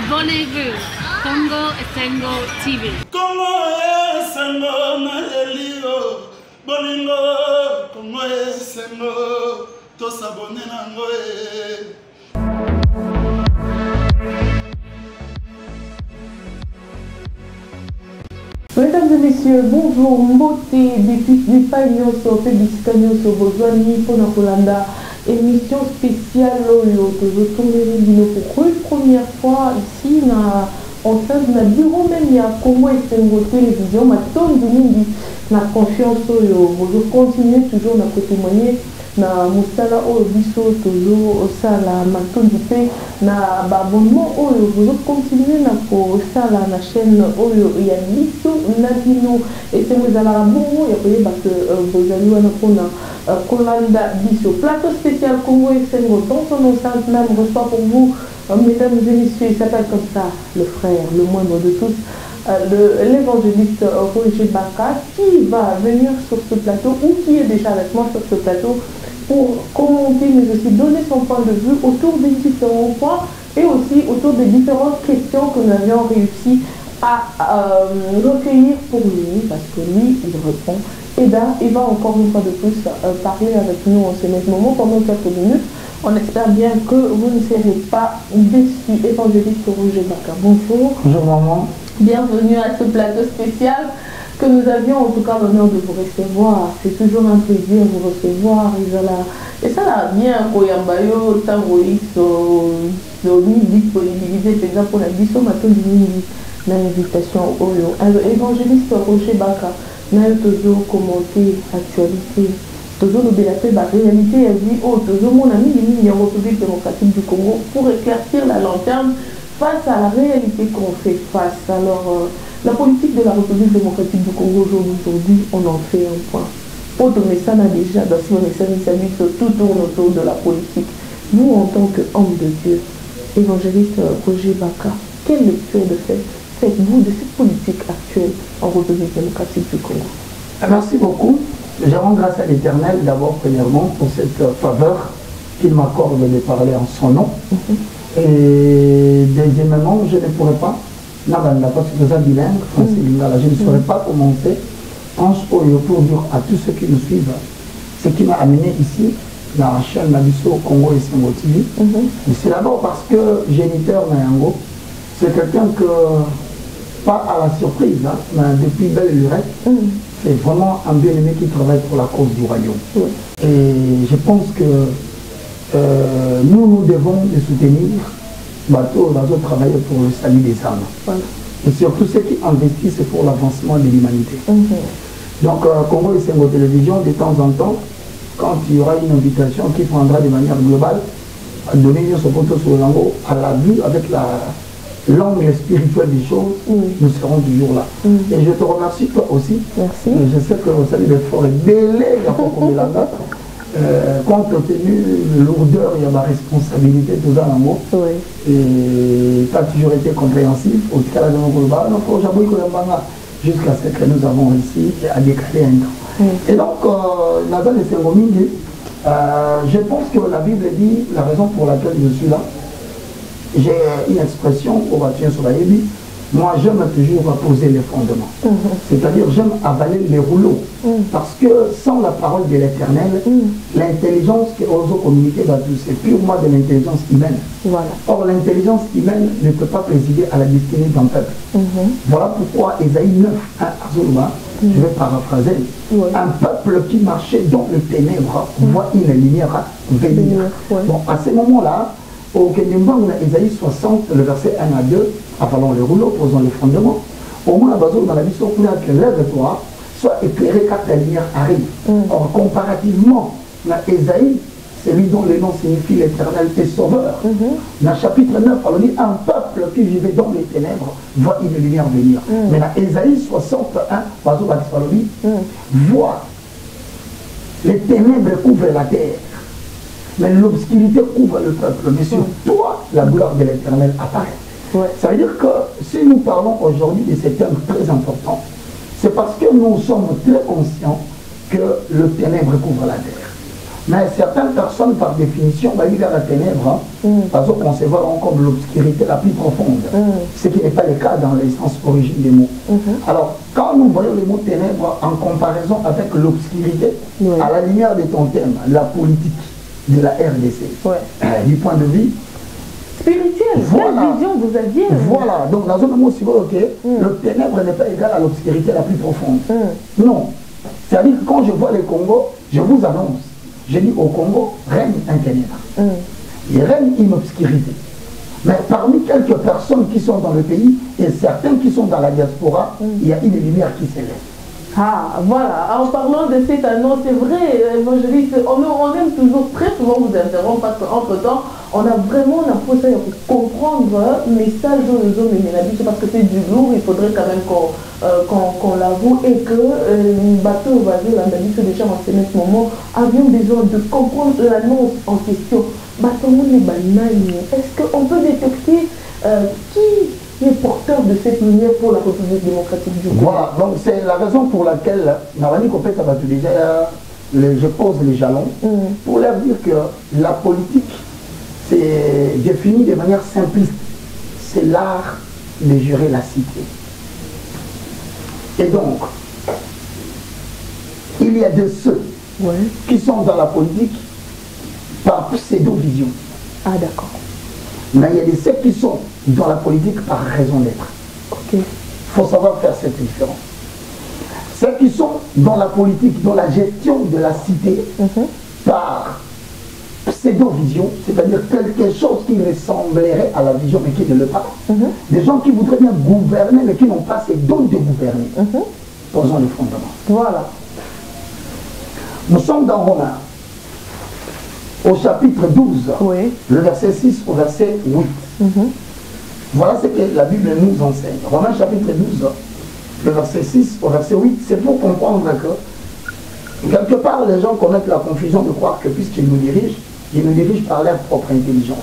Abonnez-vous. Congo Esengo TV. Congo Esengo Naelio. Bolingo Congo Esengo. Tous abonnés nango. Mesdames et messieurs, bonjour, Mboté, depuis Pagnos, Félicitations sur vos amis, pour Kolanda, émission spéciale Loyo, que je tournerai pour une première fois ici, en sein de la bureau même, il y a Congo Esengo Télévision, ma tonne de midi, la confiance Loyo, vous continuez toujours à témoigner. Na musala oyo biso toujours osala matondi pe na abonnement oyo vous continuez na kosala na chaîne oyo ya biso na bino et c'est vous ala bongo ya koyeba que vous allez wana pona kolanda biso plateau spécial Congo Esengo dans son enceinte même reçoit pour vous mesdames et messieurs, il s'appelle comme ça le frère le moindre de tous, l'évangéliste Roger Baka, qui va venir sur ce plateau ou qui est déjà avec moi sur ce plateau pour commenter mais aussi donner son point de vue autour des différents points et aussi autour des différentes questions que nous avions réussi à recueillir pour lui, parce que lui il répond et là il va encore une fois de plus parler avec nous en ce même moment pendant quelques minutes. On espère bien que vous ne serez pas déçus. Évangéliste Roger Baka, bonjour. Bonjour maman. Bienvenue à ce plateau spécial que nous avions en tout cas l'honneur de vous recevoir. C'est toujours un plaisir de vous recevoir. Et ça l'a bien Koyambayo, Tangoïso, disponibilité, par exemple, pour la biso matin de l'invitation. Évangéliste Roger Baka, nous avons toujours commenté l'actualité. Toujours le BAP, la réalité, elle dit, oh, toujours mon ami, il y a une République démocratique du Congo pour éclaircir la lanterne face à la réalité qu'on fait face. Alors, la politique de la République démocratique du Congo aujourd'hui, on en fait un point. Autre message déjà, dans ce message, tout tourne autour de la politique. Nous, en tant qu'hommes de Dieu, évangéliste Roger Baka, quelle lecture de fait faites-vous de cette politique actuelle en République démocratique du Congo? Merci beaucoup. Je rends grâce à l'Éternel d'abord, premièrement, pour cette faveur qu'il m'accorde de parler en son nom. Et deuxièmement, je ne pourrais pas, parce que je suis bilingue, français, je ne saurais pas commencer pour dire à tous ceux qui nous suivent ce qui m'a amené ici, dans la chaîne Nabiso Congo Esengo TV. C'est d'abord parce que géniteur Nayango, c'est quelqu'un que, pas à la surprise, mais depuis belle lurette, c'est vraiment un bien-aimé qui travaille pour la cause du royaume. Et je pense que nous devons les soutenir, bateau, travailler pour le salut des âmes. Et surtout ceux qui investissent pour l'avancement de l'humanité. Donc, Congo Esengo Télévision, de temps en temps, quand il y aura une invitation qui prendra de manière globale, à donner ce poteau sur le lango, à la vue, avec l'angle spirituel des choses, nous serons toujours là. Et je te remercie toi aussi. Merci. Je sais que vous savez l'effort est belé, compte tenu de lourdeur et de la responsabilité de tout ça en haut. Et tu as toujours été compréhensif. Au cas jusqu'à ce que nous avons réussi à décaler un temps. Et donc, Nathan et Sengomingi, je pense que la Bible dit la raison pour laquelle je suis là. J'ai une expression au bâtiment sur la Yébi. Moi, j'aime toujours poser les fondements. C'est-à-dire, j'aime avaler les rouleaux. Parce que sans la parole de l'Éternel, l'intelligence que nous avons communiquée, c'est purement de l'intelligence humaine. Or, l'intelligence humaine ne peut pas présider à la destinée d'un peuple. Voilà pourquoi Ésaïe 9, 1 Azulma, je vais paraphraser, un peuple qui marchait dans les ténèbres voit une lumière venir. Bon, à ce moment-là, au Kenyambang, Ésaïe 60, le verset 1 à 2, avalons les rouleaux, posons les fondements. Au moins, dans la mission, que lève-toi, soit éclairé quand la lumière arrive. Or, comparativement à Ésaïe, celui dont le nom signifie l'Éternel est sauveur. Dans le chapitre 9, on dit un peuple qui vivait dans les ténèbres voit une lumière venir. Mais dans Ésaïe 61, voit les ténèbres couvrent la terre. Mais l'obscurité couvre le peuple. Mais sur toi, la gloire de l'Éternel apparaît. Ça veut dire que si nous parlons aujourd'hui de ce thème très important, c'est parce que nous sommes très conscients que le ténèbre couvre la terre. Mais certaines personnes, par définition, vont vers la ténèbre, parce qu'on concevoir comme l'obscurité la plus profonde, ce qui n'est pas le cas dans l'essence origine des mots. Alors, quand nous voyons les mots ténèbres en comparaison avec l'obscurité, à la lumière de ton thème, la politique de la RDC, du point de vue spirituel, quelle vision vous aviez? Voilà, donc dans un moment aussi, le ténèbre n'est pas égal à l'obscurité la plus profonde. Non, c'est-à-dire que quand je vois le Congo, je vous annonce, je dis au Congo, règne un ténèbre. Il règne une obscurité. Mais parmi quelques personnes qui sont dans le pays et certains qui sont dans la diaspora, il y a une lumière qui s'élève. Ah, voilà. En parlant de cette annonce, c'est vrai, évangéliste, on aime toujours très souvent vous interrompre parce qu'entre-temps, on a vraiment la possibilité de comprendre le message de nos hommes et la parce que c'est du lourd, il faudrait quand même qu'on l'avoue et que bateau va dire, on a dit que déjà en ce moment, avions besoin de comprendre l'annonce en question. Bateau, est-ce qu'on peut détecter qui est porteur de cette lumière pour la République démocratique du Congo? Voilà, donc c'est la raison pour laquelle Navani Kopeta va déjà, je pose les jalons pour leur dire que la politique, c'est défini de manière simpliste. C'est l'art de gérer la cité. Et donc, il y a de ceux qui sont dans la politique par pseudo-vision. Ah, d'accord. Mais il y a de ceux qui sont dans la politique par raison d'être. Il faut savoir faire cette différence. Ceux qui sont dans la politique, dans la gestion de la cité, par pseudo-vision, c'est-à-dire quelque chose qui ressemblerait à la vision mais qui ne l'est pas. Des gens qui voudraient bien gouverner mais qui n'ont pas ces dons de gouverner. Posons le fondement. Voilà. Nous sommes dans Romains, au chapitre 12, le verset 6 au verset 8. Voilà ce que la Bible nous enseigne. Romains chapitre 12, le verset 6 au verset 8, c'est pour comprendre que quelque part les gens commettent la confusion de croire que puisqu'ils nous dirigent par leur propre intelligence.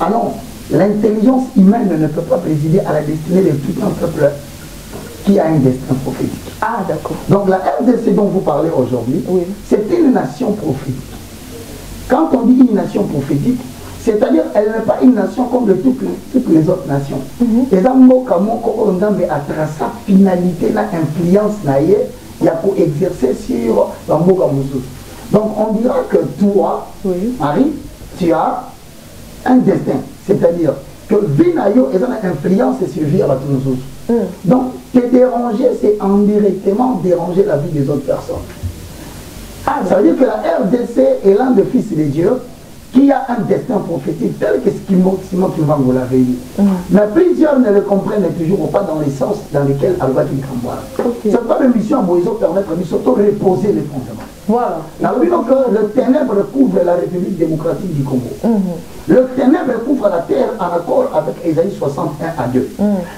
Ah non, l'intelligence humaine ne peut pas présider à la destinée de tout un peuple qui a un destin prophétique. Ah, d'accord. Donc la RDC dont vous parlez aujourd'hui, c'est une nation prophétique. Quand on dit une nation prophétique, c'est-à-dire qu'elle n'est pas une nation comme toutes les autres nations. Et dans le cas où on a sa finalité, l'influence, il y a pour exercer sur la Mboka Moussou. Donc on dira que toi, Marie, tu as un destin. C'est-à-dire que Vinayo est une influence sur vie à Moussou. Donc te déranger, c'est indirectement déranger la vie des autres personnes. Ça veut dire que la RDC est l'un des fils de Dieu qui a un destin prophétique tel que Simon vous l'avait dit. Mais plusieurs ne le comprennent toujours pas dans les sens dans lesquels Alba Kinkamboa. C'est pas une mission à Moïse permettre de s'auto-reposer les fondements. Voilà. Alors, donc, le ténèbre couvre la République démocratique du Congo. Le ténèbre couvre la terre en accord avec Ésaïe 61 à 2.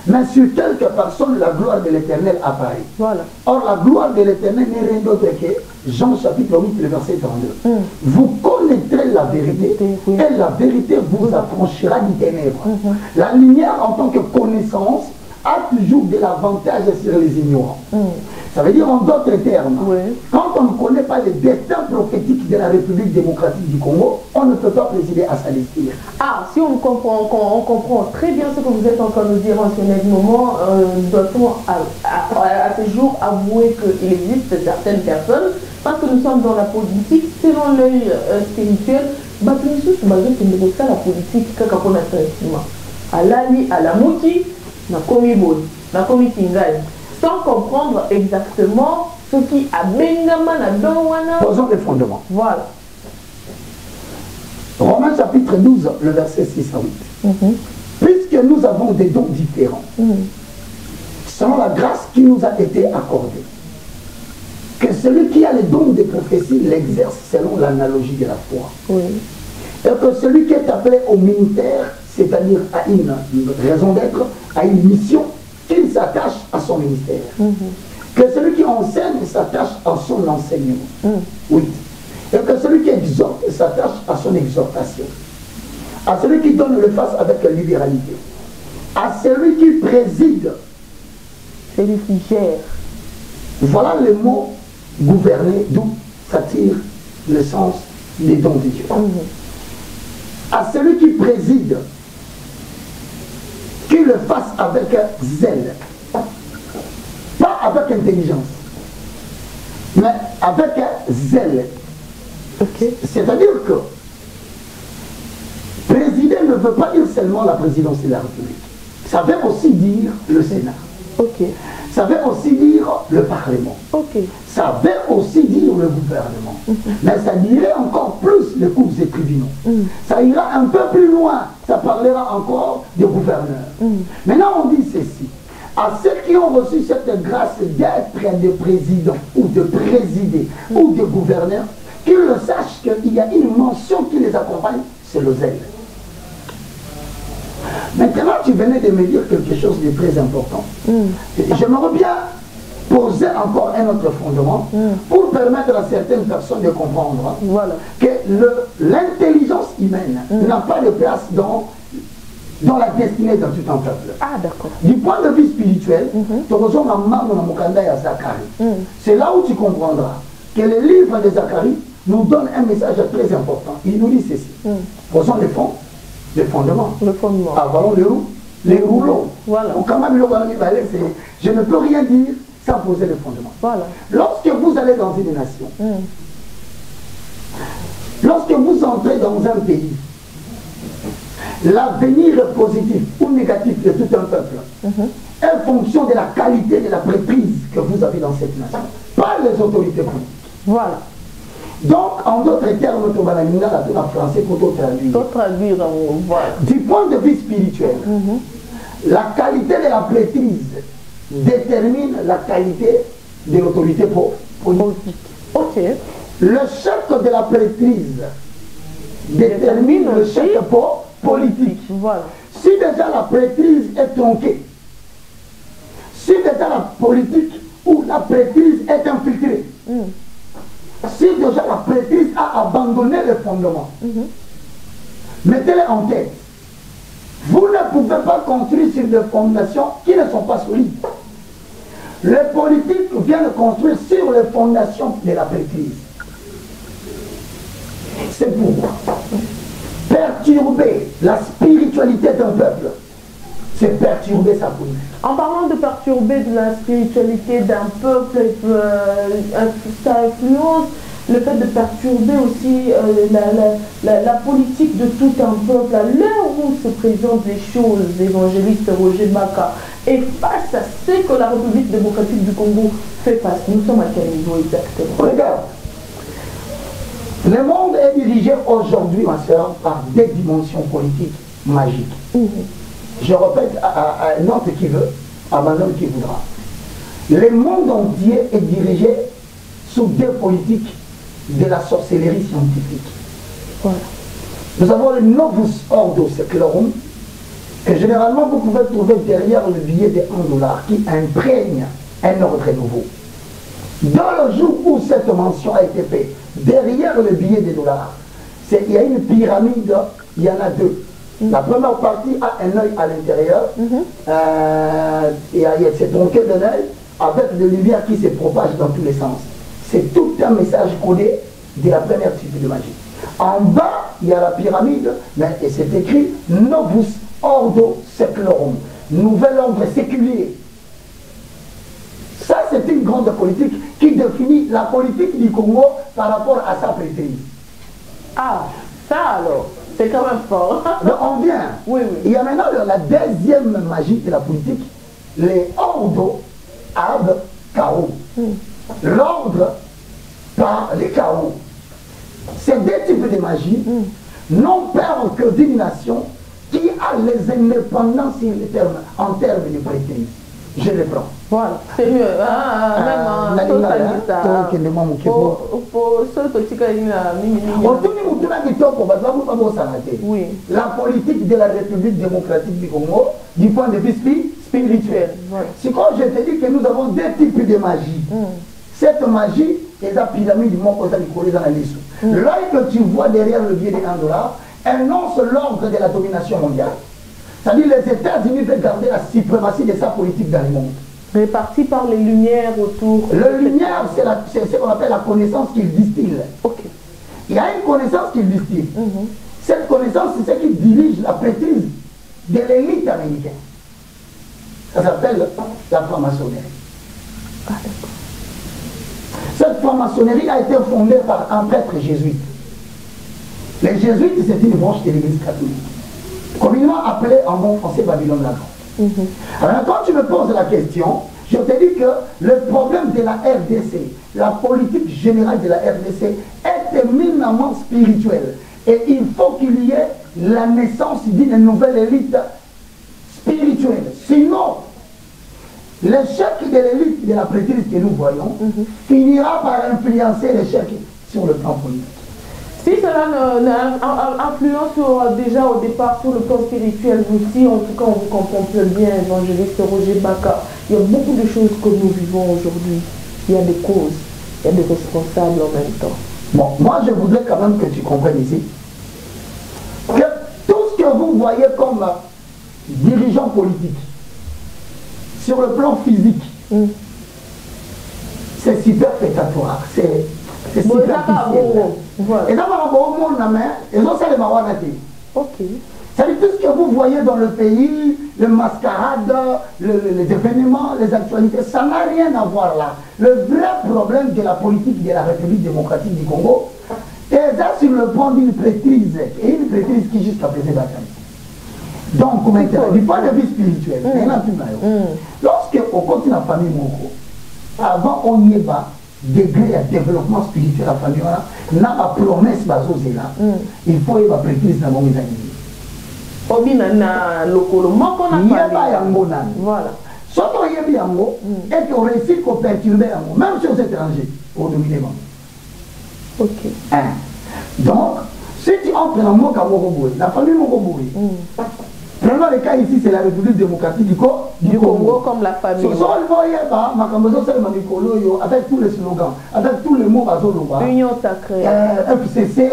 Mais sur quelques personnes, la gloire de l'Éternel apparaît. Voilà. Or, la gloire de l'Éternel n'est rien d'autre que Jean chapitre 8, le verset 32. Vous connaîtrez la vérité et la vérité vous affranchira du ténèbre. La lumière en tant que connaissance a toujours de l'avantage sur les ignorants. Ça veut dire en d'autres termes, quand on ne connaît pas le destin prophétique de la République démocratique du Congo, on ne peut pas présider à sa destinée. Ah, si on comprend très bien ce que vous êtes en train de nous dire en ce même moment, doit-on à ce jour avouer qu'il existe certaines personnes, parce que nous sommes dans la politique, selon l'œil spirituel, la politique, à l'ali, à la mouti, na komi bon, na komi kingai, sans comprendre exactement ce qui a bengama na donwana. Posons les fondements. Voilà. Romains chapitre 12, le verset 6 à 8. Puisque nous avons des dons différents, selon la grâce qui nous a été accordée, que celui qui a les dons de prophétie l'exerce selon l'analogie de la foi. Et que celui qui est appelé au ministère, c'est-à-dire à une raison d'être, à une mission, qu'il s'attache à son ministère. Que celui qui enseigne s'attache à son enseignement. Et que celui qui exhorte s'attache à son exhortation. À celui qui donne le face avec libéralité. À celui qui préside. Celui qui gère. Voilà le mot gouverner, d'où ça tire le sens les dons de Dieu. À celui qui préside, qu'il le fasse avec zèle, pas avec intelligence, mais avec zèle. C'est-à-dire que présider ne veut pas dire seulement la présidence de la République. Ça veut aussi dire le Sénat. Ça veut aussi dire le Parlement. Ça veut aussi dire le gouvernement. Mais ça dirait encore plus les cours et tribunaux. Ça ira un peu plus loin. Ça parlera encore des gouverneurs. Maintenant, on dit ceci. À ceux qui ont reçu cette grâce d'être des présidents ou de présider ou de gouverneurs, qu'ils le sachent qu'il y a une mention qui les accompagne, c'est le zèle. Maintenant, tu venais de me dire quelque chose de très important. J'aimerais bien poser encore un autre fondement pour permettre à certaines personnes de comprendre que l'intelligence humaine n'a pas de place dans la destinée de tout un peuple. Du point de vue spirituel, c'est là où tu comprendras que le livre de Zacharie nous donne un message très important. Il nous dit ceci. Posons les fondements. Avalons les rouleaux. Je ne peux rien dire sans poser les fondements. Lorsque vous allez dans une nation, lorsque vous entrez dans un pays, l'avenir positif ou négatif de tout un peuple est en fonction de la qualité de la préprise que vous avez dans cette nation, pas les autorités politiques. Donc, en d'autres termes, français pour traduire. Du point de vue spirituel, la qualité de la prêtrise détermine la qualité de l'autorité politique. Le chef de la prêtrise détermine le chef politique. Si déjà la prêtrise est tronquée, si déjà la politique ou la prêtrise est infiltrée, si déjà la prêtrise a abandonné les fondements, mettez-les en tête. Vous ne pouvez pas construire sur des fondations qui ne sont pas solides. Les politiques viennent construire sur les fondations de la prêtrise. C'est pourquoi perturber la spiritualité d'un peuple, c'est perturber sa politique. En parlant de perturber de la spiritualité d'un peuple, ça influence le fait de perturber aussi la politique de tout un peuple. À l'heure où se présentent les choses, l'évangéliste Roger Baka, et face à ce que la République démocratique du Congo fait face, nous sommes à quel niveau exactement? Regarde, le monde est dirigé aujourd'hui, ma soeur, par des dimensions politiques magiques. Je répète à un autre qui veut, à un homme qui voudra. Le monde entier est dirigé sous des politiques de la sorcellerie scientifique. Nous avons le Novus Ordo Seclorum, que généralement vous pouvez trouver derrière le billet de $1 qui imprègne un ordre nouveau. Dans le jour où cette mention a été faite, derrière le billet de $, il y a une pyramide, il y en a deux. La première partie a un œil à l'intérieur, c'est tronqué d'un œil avec de lumière qui se propage dans tous les sens. C'est tout un message codé de la première type de magie. En bas, il y a la pyramide, et c'est écrit Novus Ordo Seclorum, nouvel ordre séculier. Ça, c'est une grande politique qui définit la politique du Congo par rapport à sa prêtrise. Ah, ça alors, c'est quand même fort. Donc on vient. Il y a maintenant la deuxième magie de la politique, les Ordo Ab Chaos. L'ordre par les chaos. Ces deux types de magie n'ont peur que d'une nation qui a les indépendances en termes de prêtrise. Je les prends. Voilà, c'est mieux. La politique de la République démocratique du Congo, du point de vue spirituel. C'est quand je te dis que nous avons deux types de magie. Cette magie est la pyramide du monde aux Alicolés dans la liste. L'œil que tu vois derrière le billet de $1 annonce l'ordre de la domination mondiale. C'est-à-dire les États-Unis veulent garder la suprématie de sa politique dans le monde. Répartie par les lumières autour. Les lumières, c'est ce qu'on appelle la connaissance qu'ils distillent. il y a une connaissance qui distille. Cette connaissance, c'est ce qui dirige la prêtrise de l'élite américaine. Ça s'appelle la franc-maçonnerie. Cette franc-maçonnerie a été fondée par un prêtre jésuite. Les jésuites, c'est une branche de l'église catholique, communément appelée en bon français Babylone la Grande. Alors quand tu me poses la question, je te dis que le problème de la RDC, la politique générale de la RDC, est éminemment spirituelle. Et il faut qu'il y ait la naissance d'une nouvelle élite spirituelle. Sinon, l'échec de l'élite de la prêtrise que nous voyons finira par influencer l'échec sur le plan politique. Si cela influence déjà au départ sur le plan spirituel, aussi, en tout cas on vous comprend très bien, évangéliste Roger Baka, il y a beaucoup de choses que nous vivons aujourd'hui. Il y a des causes, il y a des responsables en même temps. Bon, moi je voudrais quand même que tu comprennes ici que tout ce que vous voyez comme dirigeants politiques, sur le plan physique, c'est superfétatoire, c'est superficiel. Et dans le monde, ils ont ça les mawanati. Ok. C'est-à-dire tout ce que vous voyez dans le pays, les mascarades, les événements, les actualités, ça n'a rien à voir là. Le vrai problème de la politique de la République démocratique du Congo est là sur le plan d'une prêtrise, et une prêtrise qui jusqu'à présent est donc, du point de vue spirituel, lorsque on continue la famille Moko, avant on y est bas, degré de développement spirituel la famille, on a la promesse basée là, il faut y avoir prêtrise dans mon amis. Voilà. Surtout il y a et qu'on réussit qu'on perturbe même sur les étrangers, pour dominer. Ok. Donc, si tu entres dans le mot Kamogoboui, la famille Mogoboui, vraiment le cas ici c'est la République démocratique du Congo comme la famille. Avec tous les slogans, avec tous les mots Union sacrée. FCC,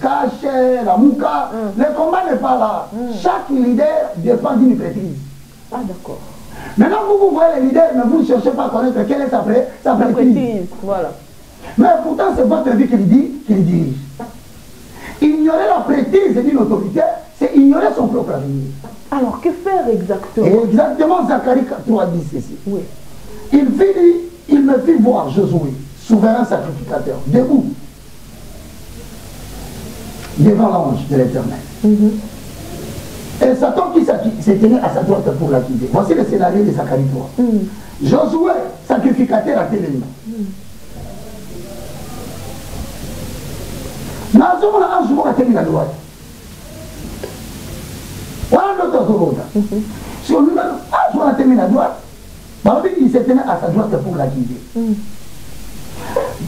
Cash, la Mouka, le combat n'est pas là. Chaque leader dépend d'une prêtrise. Ah d'accord. Maintenant vous voyez les leaders, mais vous ne cherchez pas à connaître quelle est sa prêtrise. Voilà. Mais pourtant c'est votre vie qu'il dirige. Ignorer la prêtrise d'une autorité, c'est ignorer son propre avenir. Alors, que faire exactement? Exactement, Zacharie 3 dit ceci. Oui. Il me fit voir Josué, souverain sacrificateur, debout, devant l'ange de l'Éternel. Et Satan qui s'était à sa droite pour l'accuser. Voici le scénario de Zacharie 3. Josué, sacrificateur, a télémi. Nazon a un jour à tenir la droite. Voilà notre autre. Sur lui-même, un jour à tenir la droite, il s'est tenu à sa droite pour l'accuser.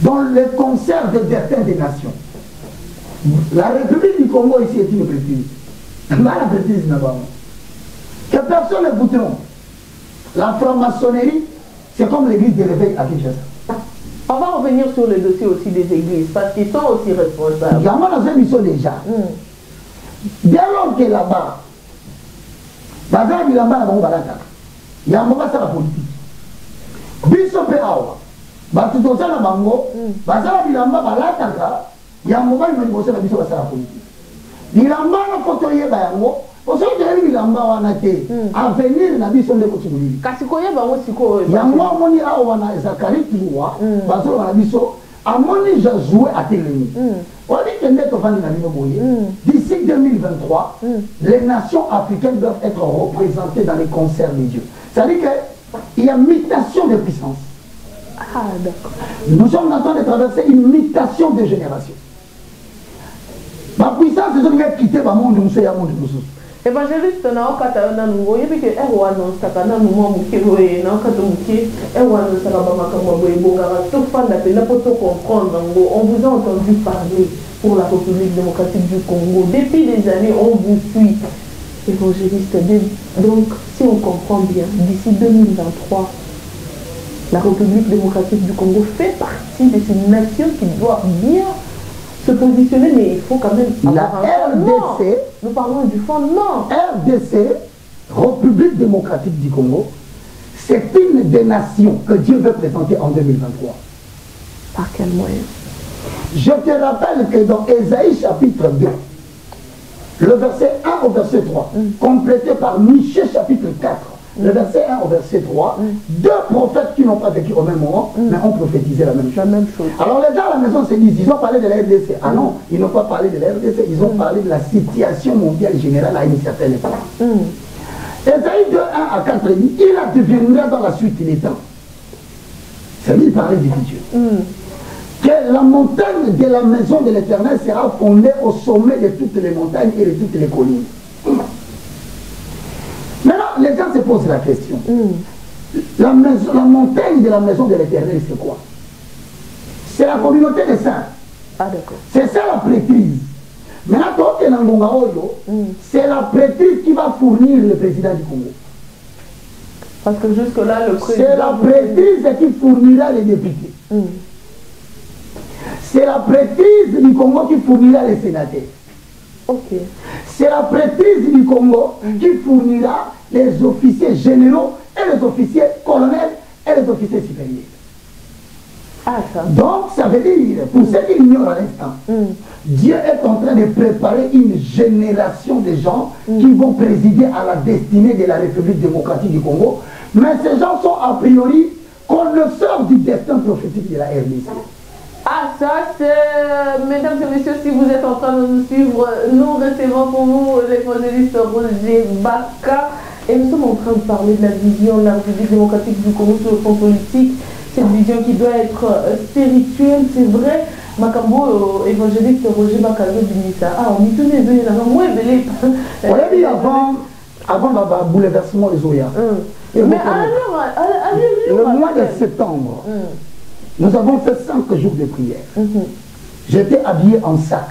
Dans le concert de destin des nations, la République du Congo ici est une prêtrise. La prêtrise là-bas. Que personne ne vous trompe. La franc-maçonnerie, c'est comme l'église de l'éveil à Kinshasa. On va revenir sur le dossier aussi des églises, parce qu'ils sont aussi responsables. Il y a dans une mission déjà. Dès lors que là-bas, il y a un moment de la politique. Biso pe awa. Batu toza na bango, bazala bilamba balataka, il y a un moment où il y a la politique. Bilamba na photo yeba yango, osoki teli bilamba wana te, avenir na biso ndeko tsunguli. Kasi koyeba ngo siko. Yango amoni awa na Zacharie 3, bazo na biso amoni Josué a telemi. On dit que net van na bino boye. D'ici 2023, les nations africaines doivent être représentées dans les concerts de Dieu. C'est-à-dire qu'il y a mutation de puissance. Ah d'accord. Nous sommes en train de traverser une mutation de génération. Ma puissance, c'est ce qui va quitter le monde, nous sommes le monde. Évangéliste, on a un cas de voyez que Erwan, Sakana, nous m'ont bouqué, non, quand on bouquet, Erwan, Sakabama, Bogara, tout fan d'appel, pour comprendre, on vous a entendu parler pour la République démocratique du Congo. Depuis des années, on vous suit. Évangéliste, donc, si on comprend bien, d'ici 2023, la République démocratique du Congo fait partie de ces nations qui doivent bien se positionner, mais il faut quand même avoir la RDC, nous parlons du fondement. RDC, République démocratique du Congo, c'est une des nations que Dieu veut présenter en 2023. Par quel moyen? Je te rappelle que dans Ésaïe chapitre 2, le verset 1 au verset 3, complété par Michée chapitre 4, le verset 1 au verset 3, deux prophètes qui n'ont pas vécu au même moment, mais ont prophétisé la même chose. Alors les gens à la maison se disent, ils ont parlé de la RDC. Ah non, ils n'ont pas parlé de la RDC, ils ont parlé de la situation mondiale générale à une certaine époque. Ésaïe 2, 1 à 4 dit, il adviendra dans la suite des temps. C'est lui qui parlait du futur. Que la montagne de la maison de l'Éternel sera fondée au sommet de toutes les montagnes et de toutes les collines. Maintenant, les gens se posent la question. La montagne de la maison de l'Éternel, c'est quoi? C'est la communauté des saints. Ah, d'accord. C'est ça la prêtrise. Maintenant, c'est la prêtrise qui va fournir le président du Congo. Parce que jusque-là, le président... C'est la prêtrise qui fournira les députés. C'est la prêtrise du Congo qui fournira les sénateurs. Ok. C'est la prêtrise du Congo qui fournira les officiers généraux et les officiers colonels et les officiers supérieurs. Ah, ça. Donc, ça veut dire, pour ceux qui ignorent à l'instant, Dieu est en train de préparer une génération de gens qui vont présider à la destinée de la République démocratique du Congo. Mais ces gens sont a priori connaisseurs du destin prophétique de la RDC. Ah, ça, c'est... Mesdames et messieurs, si vous êtes en train de nous suivre, nous recevons pour vous l'évangéliste Roger Baka. Et nous sommes en train de parler de la vision de la République démocratique du Congo sur le plan politique. Cette vision qui doit être spirituelle, c'est vrai. Makambo, évangéliste Roger Baka, ah, on y tenait, moi, on l'a dit avant le bouleversement des Oya. Mais alors, le mois de septembre, nous avons fait 5 jours de prière. J'étais habillé en sac.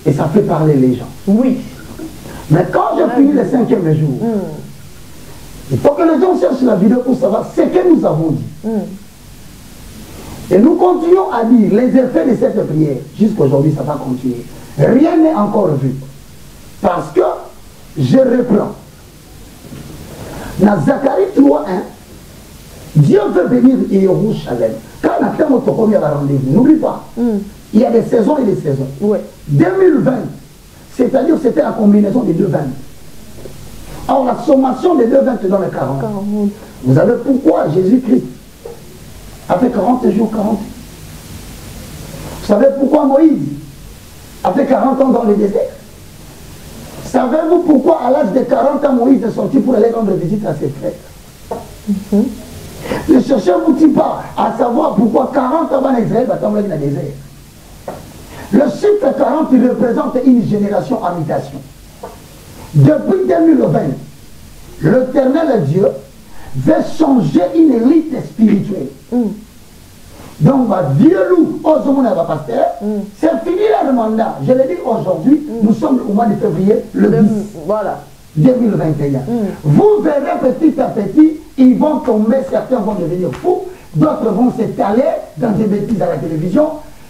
Et ça fait parler les gens. Oui. Mais quand j'ai fini le 5e jour, il faut que les gens cherchent la vidéo pour savoir ce que nous avons dit. Et nous continuons à dire les effets de cette prière. Jusqu'aujourd'hui, ça va continuer. Rien n'est encore vu. Parce que, je reprends. Dans Zacharie 3.1, Dieu veut venir à Jérusalem. Quand on a fait notre premier rendez-vous, n'oublie pas, il y a des saisons et des saisons. 2020, c'est-à-dire c'était la combinaison des 2 20. Or, la sommation des 2 20 dans les 40. Vous savez pourquoi Jésus-Christ a fait 40 jours, 40. Vous savez pourquoi Moïse a fait 40 ans dans le désert? Savez-vous pourquoi à l'âge de 40 ans Moïse est sorti pour aller rendre visite à ses frères? Ne cherchez-vous pas à savoir pourquoi 40 ans en Israël va tomber dans le désert? Le chiffre 40 représente une génération en mutation. Depuis 2020, l'Éternel Dieu veut changer une élite spirituelle. Donc, Dieu loup, pasteur, c'est fini le mandat. Je l'ai dit aujourd'hui, nous sommes au mois de février, le 10. Voilà. 2021. Vous verrez petit à petit, ils vont tomber, certains vont devenir fous, d'autres vont s'étaler dans des bêtises à la télévision.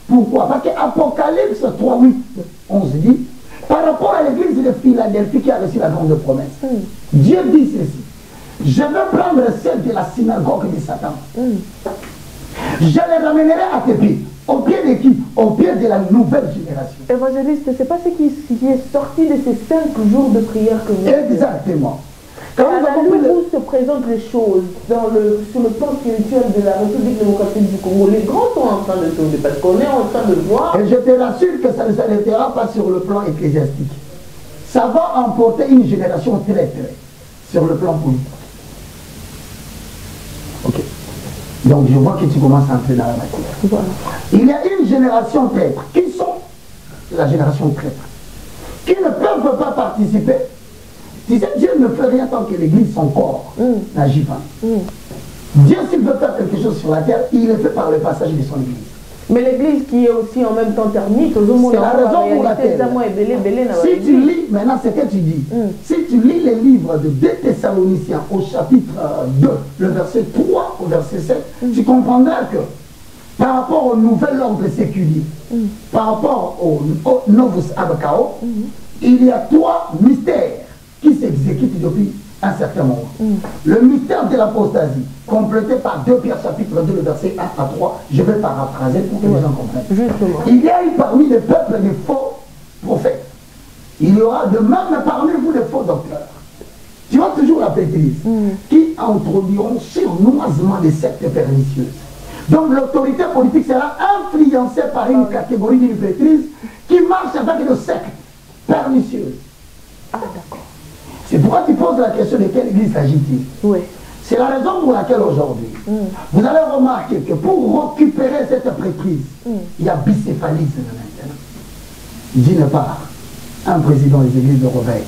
Pourquoi? Parce qu'Apocalypse 3, 8, 11 dit, par rapport à l'église de Philadelphie qui a reçu la grande promesse, Dieu dit ceci: je vais prendre celle de la synagogue de Satan. Je les ramènerai à tes pieds. Au pied de qui? Au pied de la nouvelle génération. Évangéliste, c'est pas ce qui est sorti de ces 5 jours de prière que vous avez. Exactement. À la lumière où se présentent les choses sur le plan spirituel de la République démocratique du Congo, les grands sont en train de tourner parce qu'on est en train de voir. Et je te rassure que ça ne s'arrêtera pas sur le plan ecclésiastique. Ça va emporter une génération traître sur le plan politique. Ok. Donc je vois que tu commences à entrer dans la matière. Voilà. Il y a une génération traître. Qui sont la génération traître? Qui ne peuvent pas participer. Si Dieu ne fait rien tant que l'église, son corps, n'agit pas. Dieu, s'il veut faire quelque chose sur la terre, il le fait par le passage de son église. Mais l'église qui est aussi en même temps thermique, c'est la raison pour laquelle, si tu lis, maintenant ce que tu dis, si tu lis les livres de 2 Thessaloniciens au chapitre 2, le verset 3 au verset 7, tu comprendras que par rapport au nouvel ordre séculier, par rapport au Novus Abakao, il y a 3 mystères qui s'exécutent depuis à un certain moment. Le mystère de l'apostasie, complété par 2 Pierre chapitre 2, le verset 1 à 3, je vais paraphraser pour que les gens comprennent. Justement. Il y a eu parmi les peuples des faux prophètes. Il y aura de même parmi vous des faux docteurs. Tu vois toujours la pétrise, qui introduiront surnoisement des sectes pernicieuses. Donc l'autorité politique sera influencée par une catégorie d'une pétrise qui marche avec des sectes pernicieuses. Ah, d'accord. C'est pourquoi tu poses la question de quelle église s'agit-il. Oui. C'est la raison pour laquelle aujourd'hui, vous allez remarquer que pour récupérer cette prêtrise, il y a bicéphalisme maintenant. D'une part, un président des églises de Rovay,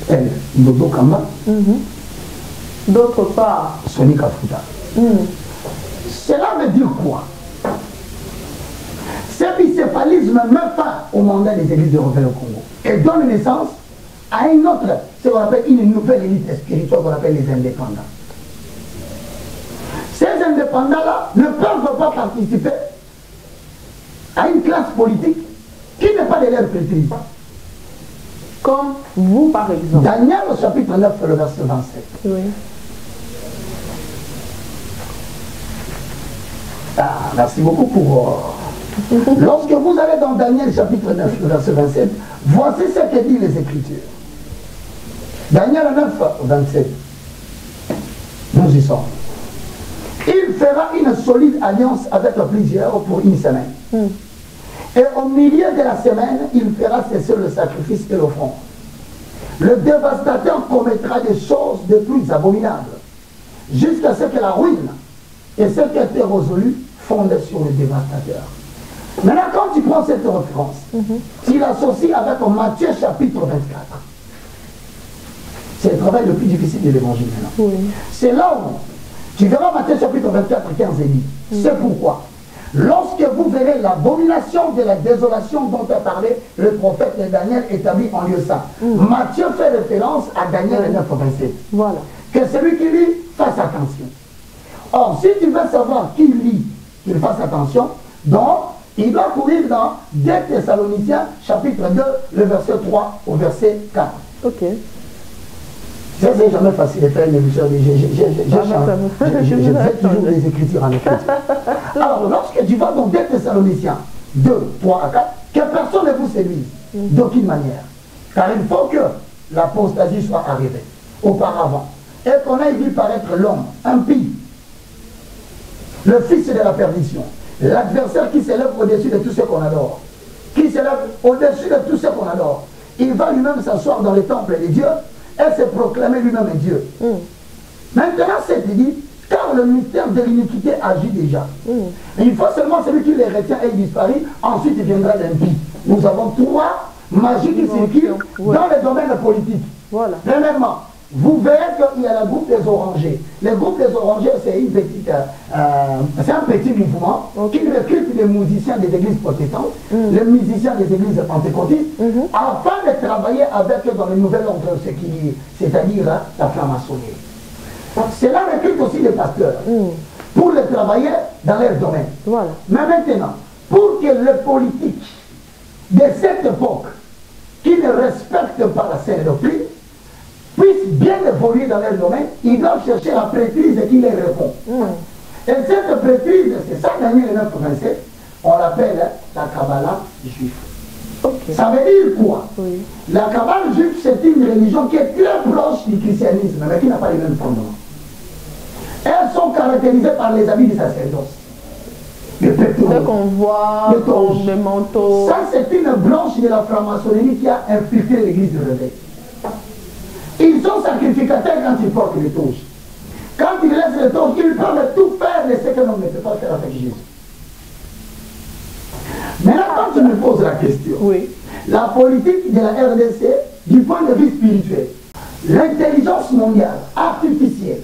elle, Dodo Kamba. D'autre part, Soni Kafuta. Cela veut dire quoi? Ce bicéphalisme met fin au mandat des églises de Rovay au Congo et donne naissance à une autre, ce qu'on appelle une nouvelle élite spirituelle qu'on appelle les indépendants. Ces indépendants-là ne peuvent pas participer à une classe politique qui n'est pas de leur maîtrise. comme vous par exemple. Daniel au chapitre 9, le verset 27. Oui. Ah, merci beaucoup pour... Lorsque vous allez dans Daniel chapitre 9, le verset 27, voici ce que dit les Écritures. Daniel 9, 27. Nous y sommes. Il fera une solide alliance avec plusieurs pour une semaine. Et au milieu de la semaine, il fera cesser le sacrifice et l'offrande. Le dévastateur commettra des choses de plus abominables, jusqu'à ce que la ruine et ce qui était résolu fondent sur le dévastateur. Maintenant, quand tu prends cette référence, tu l'associes avec Matthieu chapitre 24. C'est le travail le plus difficile de l'évangile maintenant. Oui. C'est là où tu verras Matthieu chapitre 24, 15 et 10. C'est pourquoi, lorsque vous verrez l'abomination de la désolation dont a parlé le prophète Daniel établi en lieu saint, Matthieu fait référence à Daniel 9, 27. Voilà. Que celui qui lit fasse attention. Or, si tu veux savoir qui lit, qu'il fasse attention, donc il doit courir dans 2 Thessaloniciens chapitre 2, le verset 3 au verset 4. Ok. Ça, c'est jamais facile de faire une émission. Je fais toujours des écritures en écriture. Alors, lorsque tu vas dans 2 Thessaloniciens 2, 3 à 4, que personne ne vous séduise d'aucune manière. Car il faut que l'apostasie soit arrivée auparavant. Et qu'on ait vu paraître l'homme impie, le fils de la perdition, l'adversaire qui s'élève au-dessus de tout ce qu'on adore, qui s'élève au-dessus de tout ce qu'on adore. Il va lui-même s'asseoir dans le temple de Dieu et se proclamer lui-même Dieu. Maintenant, c'est dit, car le mystère de l'iniquité agit déjà. Il faut seulement celui qui les retient et il disparaît, ensuite il viendra l'impie. Nous avons 3 magies qui circulent dans le domaine politique. Voilà. Premièrement, vous verrez qu'il y a le groupe des orangers. Le groupe des orangers, c'est une petite, c'est un petit mouvement qui recrute les musiciens des églises protestantes, les musiciens des églises pentecôtistes, afin de travailler avec eux dans le nouvel ordre séculier, c'est-à-dire la franc-maçonnerie. Cela recrute aussi les pasteurs pour les travailler dans leur domaine. Voilà. Mais maintenant, pour que les politiques de cette époque, qui ne respectent pas la saine doctrine, puissent bien évoluer dans leur domaine, ils doivent chercher la prêtrise qui les répond. Et cette prêtrise, c'est ça, Daniel 9, 27, on l'appelle la Kabbalah juive. Ça veut dire quoi? La Kabbalah juive, c'est une religion qui est très proche du christianisme, mais qui n'a pas les mêmes fondements. Elles sont caractérisées par les habits du sacerdoce. Le pétrole, qu'on voit, le manteau. Ça, c'est une branche de la franc-maçonnerie qui a infiltré l'église de Réveil. Ils sont sacrificateurs quand ils portent les touches. Quand ils laissent les touches, ils peuvent tout faire de ce que l'on ne peut pas faire avec Jésus. Maintenant, quand tu me poses la question, la politique de la RDC, du point de vue spirituel, l'intelligence mondiale, artificielle,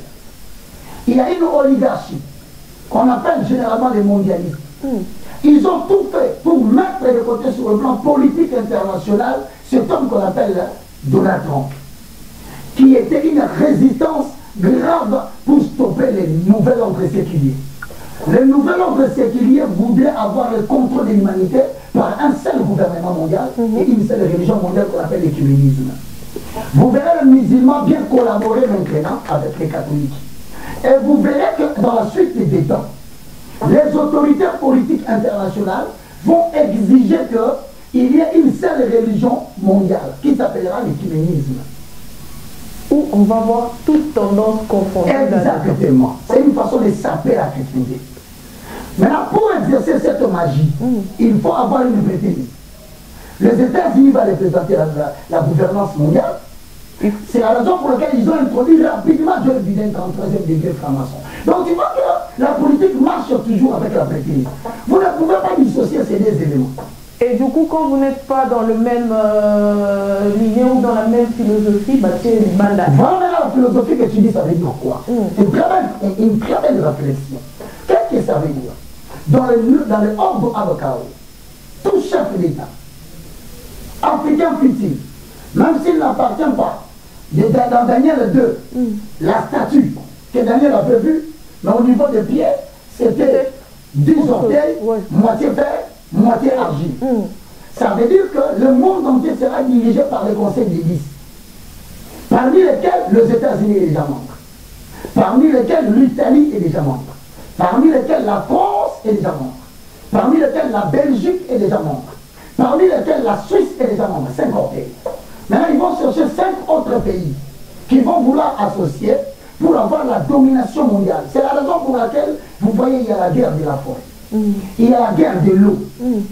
il y a une oligarchie qu'on appelle généralement les mondialistes. Ils ont tout fait pour mettre de côté sur le plan politique international cet homme qu'on appelle Donald Trump, qui était une résistance grave pour stopper les nouvel ordre séculier. Le nouvel ordre séculier voudrait avoir le contrôle de l'humanité par un seul gouvernement mondial et une seule religion mondiale qu'on appelle l'écuménisme. Vous verrez les musulmans bien collaborer maintenant avec les catholiques. Et vous verrez que dans la suite des temps, les autorités politiques internationales vont exiger qu'il y ait une seule religion mondiale qui s'appellera l'écuménisme. Où on va voir toute tendance confondue. Exactement. C'est une façon de saper la chrétienté. Maintenant, pour exercer cette magie, il faut avoir une maîtrise. Les États-Unis vont représenter la gouvernance mondiale. C'est la raison pour laquelle ils ont introduit rapidement Joe Biden en 3e degré franc-maçon. Donc tu vois que la politique marche toujours avec la maîtrise. Vous ne pouvez pas dissocier ces deux éléments. Et du coup, quand vous n'êtes pas dans le même lignée ou dans la même philosophie, bah, c'est une banda. Voilà la philosophie que tu dis, ça veut dire quoi? Une très belle réflexion. Qu'est-ce que ça veut dire? Dans le ordre avocat, tout chef d'État, africain fut-il, même s'il n'appartient pas, dans Daniel 2, la statue que Daniel avait vue, mais au niveau des pieds, c'était 10 orteils, moitié fer, moitié argile. Ça veut dire que le monde entier sera dirigé par les conseils des 10, parmi lesquels les États-Unis est déjà membre, parmi lesquels l'Italie est déjà membre, parmi lesquels la France est déjà membre, parmi lesquels la Belgique est déjà membre, parmi lesquels la Suisse est déjà membre, 5 pays. Maintenant, ils vont chercher 5 autres pays qui vont vouloir associer pour avoir la domination mondiale. C'est la raison pour laquelle, vous voyez, il y a la guerre de la forêt, il y a la guerre de l'eau,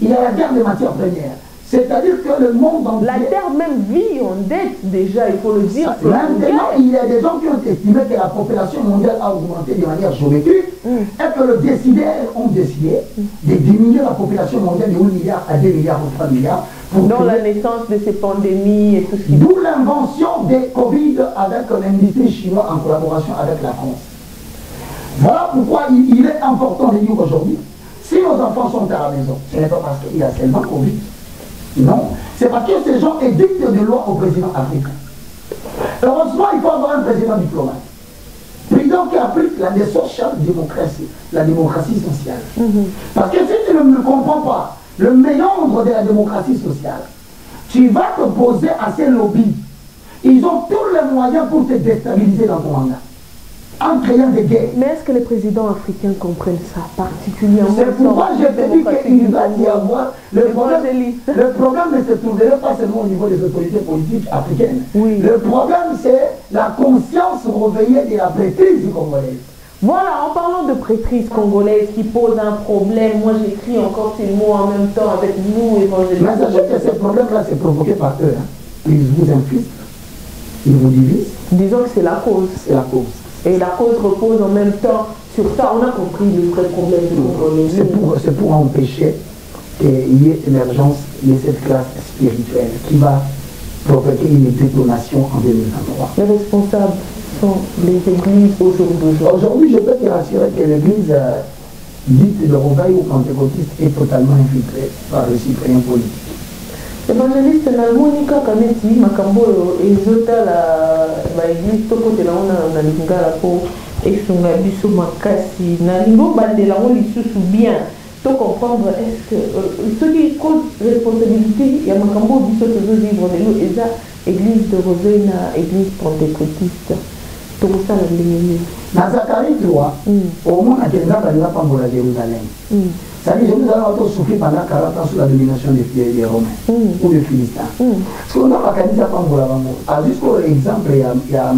il y a la guerre des matières premières. C'est-à-dire que le monde entier... La Terre même vit en dette déjà, il faut le dire. Maintenant, il y a des gens qui ont estimé que la population mondiale a augmenté de manière géométrique et que les décideurs ont décidé de diminuer la population mondiale de 1 milliard à 2 milliards ou 3 milliards. Dans la naissance de ces pandémies et tout ce qui... D'où l'invention des Covid avec l'industrie chinoise en collaboration avec la France. Voilà pourquoi il est important de dire aujourd'hui, si nos enfants sont à la maison, ce n'est pas parce qu'il y a seulement Covid. Non, c'est parce que ces gens édictent des lois au président africain. Heureusement, il faut avoir un président diplomate. Président qui applique la social-démocratie, la démocratie sociale. Parce que si tu ne comprends pas le méandre de la démocratie sociale, tu vas te poser à ces lobbies. Ils ont tous les moyens pour te déstabiliser dans ton mandat, en créant des guerres. Mais est-ce que les présidents africains comprennent ça particulièrement? C'est pourquoi je te dis qu'il va y avoir le problème ne se trouverait pas seulement au niveau des autorités politiques africaines. Le problème, c'est la conscience réveillée de la prêtrise congolaise. Voilà, en parlant de prêtrise congolaise qui pose un problème, moi j'écris encore ces mots en même temps avec nous, évangélistes. Mais sachez que ce problème-là, c'est provoqué par eux. Ils vous infiltrent, ils vous divisent. Disons que c'est la cause. C'est la cause. Et la cause repose en même temps sur ça. On a compris le vrai problème du Congolais. C'est pour empêcher qu'il y ait émergence de cette classe spirituelle qui va provoquer une détonation en 2023. Les responsables sont les églises aujourd'hui. Aujourd'hui, je peux te rassurer que l'église dite de Rovaille ou pentecôtiste est totalement infiltrée par les citoyens politiques. Évangéliste Nalmonika Kaneti Makambo ezota la église toko te la on a lingala po esunga biso makasi na lingo bandela on lisusu bien to comprendre est-ce que ce qui cause responsabilité ya Makambo biso toujours vivre de l'eau eza église de Rosaire na église pentecôtiste to ça la ligne na Zacharie 3 au moins à Kenza balinga pambola Jérusalem. C'est-à-dire que Jérusalem a souffert pendant 40 ans sous la domination des Romains ou des Philistins. Parce qu'on a pas qu'à dire ça jusqu'au exemple, il y a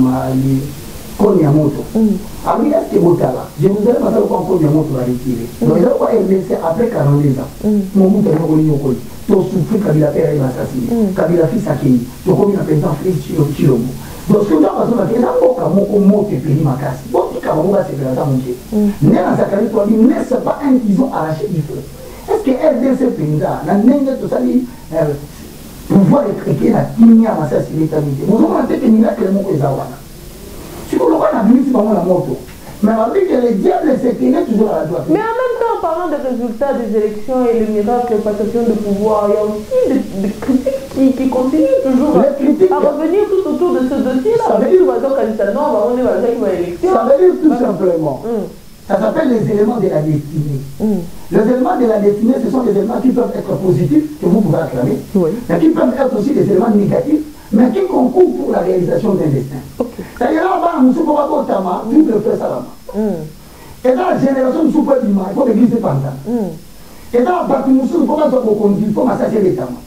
Konyamoto. Après, est-ce que Botala, Jérusalem a fait encore Konyamoto à retirer. Donc, il a laissé après 42 ans. Mon bout de l'Okoli, tu as souffert Kabila Père et assassiné. Kabila fils Akei, tu as commis un président Félix Chilomo. Donc, ce que nous avons fait, c'est un mot qui est payé ma casse. Bon, tu as c'est président mon Dieu. Né dans Zacharie 3, n'est-ce pas un qu'ils ont arraché du feu? Est-ce que RDC Pénza, la nègre de ça, pouvoir écrire la Timia à sa l'éternité? Nous avons été que miracle mon Ezawana. Si vous l'avez vu, c'est pas la moto. Mais on dit que les diables s'éteignaient toujours à la droite. Mais en même temps, en parlant des résultats des élections et le miracle, la passation de pouvoir, il y a aussi des critiques qui continuent toujours à revenir tout autour de ce dossier-là. Ça veut dire tout simplement. Ça s'appelle les éléments de la destinée. Les éléments de la destinée, ce sont des éléments qui peuvent être positifs, que vous pouvez acclamer, mais qui peuvent être aussi des éléments négatifs mais qui concourt pour la réalisation d'un destin. C'est-à-dire là, nous sommes pas tama, tout le fait ça là. Et dans la génération nous sommes pas du mal, il faut l'église de Panta. Et dans la partie nous sommes pas au conduit, il faut m'assassiner les tamas.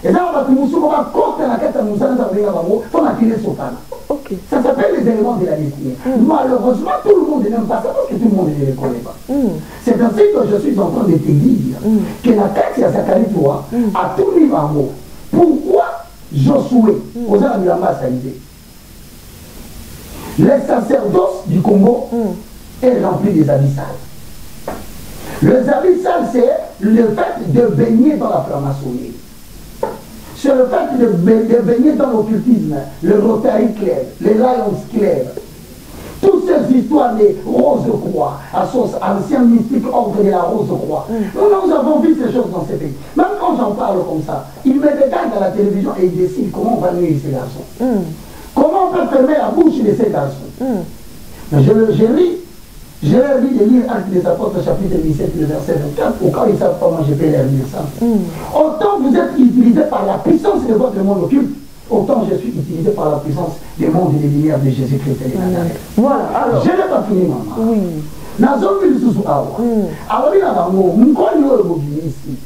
Et dans la partie nous sommes pas contre la quête à nous sommes dans le il faut m'attirer sur Panta. Ça s'appelle les éléments de la destinée. Malheureusement, tout le monde n'aime pas ça parce que tout le monde ne les connaît pas. C'est ainsi que je suis en train de te dire que la quête à Zacharie 3 a tout mis en mots. Pourquoi Josué, aux gens de la masse à l'idée, le sacerdoce du Congo est rempli des abyssales. Les abyssales, c'est le fait de baigner dans la franc-maçonnerie. C'est le fait de baigner dans l'occultisme, le Rotary Club, les Lions Club. Toutes ces histoires des Rose-Croix, ancien mystique ordre de la Rose-Croix. Nous avons vu ces choses dans ces pays. Même quand j'en parle comme ça, ils me regardent à la télévision et ils décident comment on va nuire ces garçons. Comment on peut fermer la bouche de ces garçons. Mais je leur dis de lire Actes des Apôtres, chapitre 17, le verset 24, au cas où ils ne savent pas, moi je peux leur lire ça. Autant vous êtes utilisés par la puissance de votre monde occulte, autant je suis utilisé par la puissance des mondes et des lumières de Jésus-Christ et de Nazareth. Voilà, alors. Je n'ai pas fini, maman. Oui.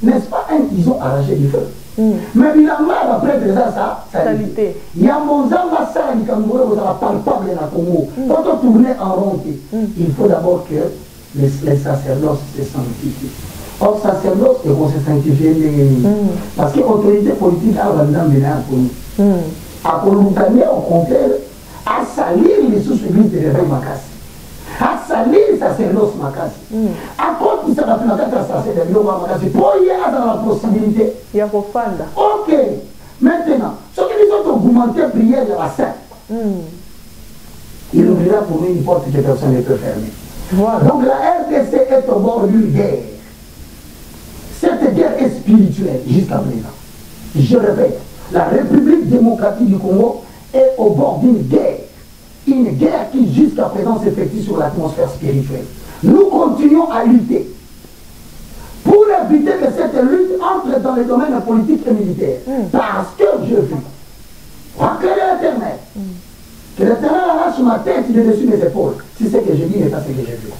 N'est-ce pas, ils ont arraché du feu. Mais il a mal après ça, salité. Il y a mon âme à ça, il y a palpable dans Congo. Quand on tourne en rond, il faut d'abord que les sacerdoces se sanctifient. Or, sacerdoce, et qu'on se sanctifie. Parce que l'autorité politique a vraiment bien connu. À Colombie, au contraire, à salir les sous-églises de l'éveil Makassi. À salir les sacerdoces Makassi. À cause de ça, la sacerdoce Makassi, pour y aller dans la possibilité. Il y a profanda. Ok. Maintenant, ceux qui ont augmenté la prière de la sainte, il ouvrira pour nous une porte que personne ne peut fermer. Voilà. Donc la RDC est au bord d'une guerre. Cette guerre est spirituelle jusqu'à présent. Je répète, la République démocratique du Congo est au bord d'une guerre. Une guerre qui jusqu'à présent s'effectue sur l'atmosphère spirituelle. Nous continuons à lutter pour éviter que cette lutte entre dans les domaines politiques et militaires. Parce que je vis, pour éclairer l'Éternel, que l'Éternel arrache ma tête de dessus mes épaules. Si ce que je dis n'est pas ce que je vis.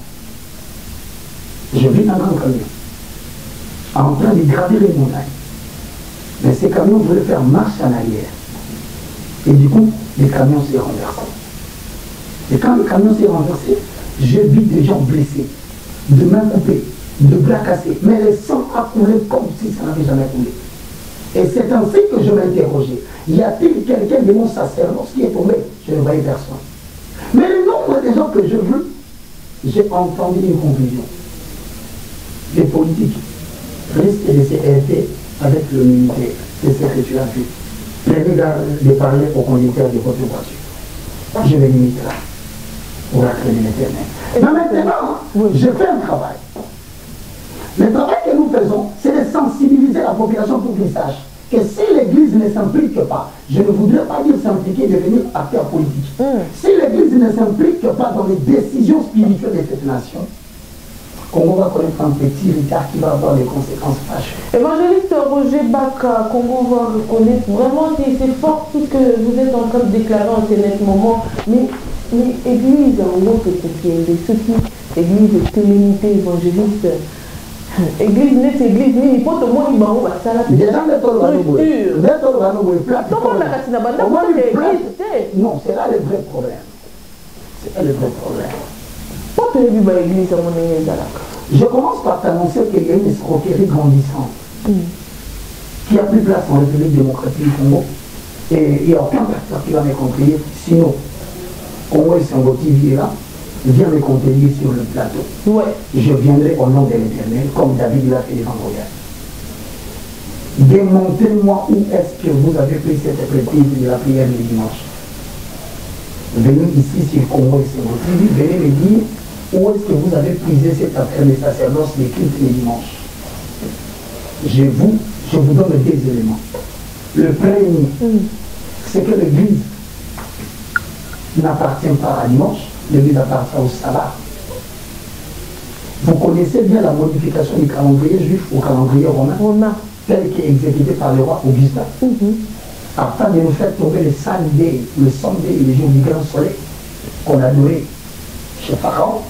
Je vis un grand camion, en train de gravir les montagnes. Mais ces camions voulaient faire marche en arrière. Et du coup, les camions s'est renversés. Et quand le camion s'est renversé, j'ai vu des gens blessés, de mains coupées, de bras cassés. Mais le sang a coulé comme si ça n'avait jamais coulé. Et c'est ainsi que je m'interrogeais. Y a-t-il quelqu'un de mon sacerdoce qui est tombé? Je ne voyais personne. Mais le nombre de gens que je veux, j'ai entendu une conclusion. Les politiques risquent de se heurter avec le militaire. C'est ce que tu as vu. Prenez garde de parler au conducteur de votre voiture. Je vais limiter là, pour acclamer l'Éternel. Mais maintenant, je fais un travail. Le travail que nous faisons, c'est de sensibiliser la population pour qu'ils sachent que si l'Église ne s'implique pas, je ne voudrais pas dire s'impliquer, devenir acteur politique. Si l'Église ne s'implique pas dans les décisions spirituelles de cette nation, Congo va connaître un petit retard qui va avoir des conséquences fâcheuses. Évangéliste Roger Baka, Congo va reconnaître vraiment, c'est fort tout ce que vous êtes en train de déclarer en ce moment, mais Église en gros que c'est ceux qui, Église télénité évangéliste, Église nette église, ni pas tout le monde qui va au ça là. Non, c'est là le vrai problème. C'est là le vrai problème. Je commence par t'annoncer qu'il y a une escroquerie grandissante qui a plus place en République démocratique du Congo. Et il n'y a aucun pasteur qui va me contredire. Sinon, Congo et Sango TV est là, viens me contredire sur le plateau. Ouais. Je viendrai au nom de l'Éternel, comme David l'a fait devant Goliath. Démontrez-moi où est-ce que vous avez pris cette pratique de la prière du dimanche. Venez ici sur Congo et Sango TV, venez me dire où est-ce que vous avez prisé cette affaire de sacerdoce des cultes les dimanches. Je vous donne deux éléments. Le premier, c'est que l'Église n'appartient pas à dimanche, l'Église appartient au sabbat. Vous connaissez bien la modification du calendrier juif au calendrier romain, tel qu'exécuté par le roi Augustin. afin de nous faire tomber le Sunday, le jour du grand soleil qu'on adorait chez Pharaon.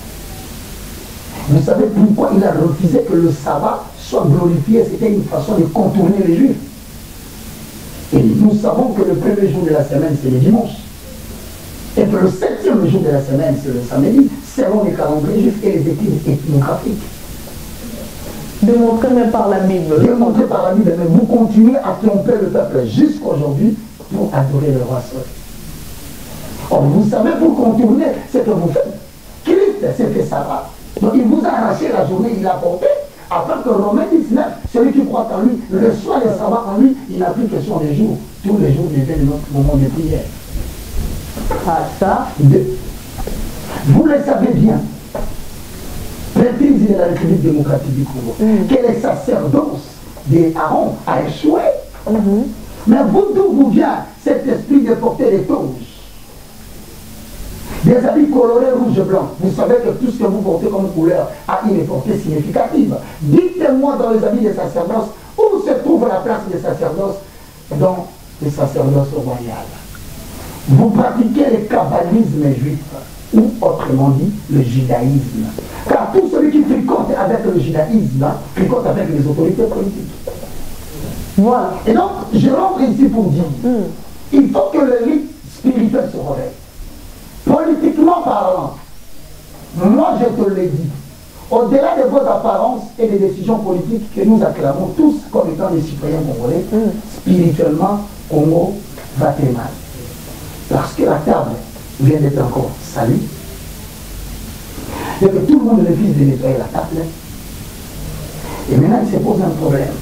Vous savez pourquoi il a refusé que le sabbat soit glorifié? C'était une façon de contourner les Juifs. Et nous savons que le premier jour de la semaine, c'est le dimanche. Et que le 7e jour de la semaine, c'est le samedi, selon les calendriers juifs et les études ethnographiques. Démontré même par la Bible. Démontré par la Bible, mais vous continuez à tromper le peuple jusqu'à aujourd'hui pour adorer le roi Soleil. Or, vous savez, pour contourner ce que vous faites, Christ s'est fait sabbat. Donc, il vous a arraché la journée, il l'a porté, afin que Romains 19, celui qui croit en lui, le soir et le sabbat en lui, il n'a plus question des jours. Tous les jours deviennent notre moment de prière. Ah, ça. Vous le savez bien, l'Église de la République démocratique du Congo, que les sacerdoces d'Aaron a échoué. Mais vous, d'où vous vient cet esprit de porter les toges? Des habits colorés rouge et blanc. Vous savez que tout ce que vous portez comme couleur a une portée significative. Dites-moi dans les habits des sacerdoces, où se trouve la place des sacerdoces? Dans les sacerdoces royales. Vous pratiquez le kabbalisme juif, ou autrement dit, le judaïsme. Car tout celui qui fricote avec le judaïsme, fricote avec les autorités politiques. Voilà. Et donc, je rentre ici pour dire, il faut que l'élite spirituelle se réveille. Politiquement parlant, moi je te l'ai dit, au-delà de vos apparences et des décisions politiques que nous acclamons tous comme étant des citoyens congolais, spirituellement, Congo va très mal. Parce que la table vient d'être encore salie, et que tout le monde refuse de nettoyer la table. Et maintenant, il se pose un problème.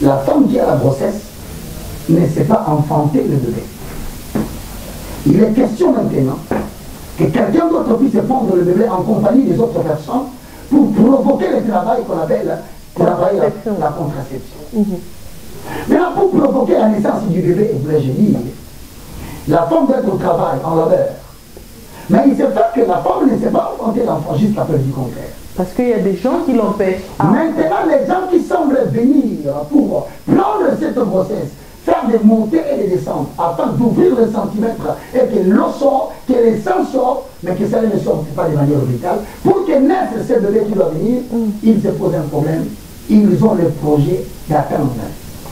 La femme qui a la grossesse ne sait pas enfanter le bébé. Il est question maintenant que quelqu'un d'autre puisse prendre le bébé en compagnie des autres personnes pour provoquer le travail qu'on appelle la contraception. Maintenant, pour provoquer la naissance du bébé, voulais-je dire, la femme doit être au travail, en labeur. Mais il se fait que la femme ne sait pas enfanter l'enfant jusqu'à preuve du contraire. Parce qu'il y a des gens qui l'empêchent. Maintenant, les gens qui semblent venir pour prendre cette grossesse, faire des montées et des descentes, afin d'ouvrir le centimètre et que l'eau sort, que les sangs sortent, mais que ça ne sorte pas de manière brutale, pour que naisse ce bébé qui doit venir, il se pose un problème. Ils ont le projet d'attendre.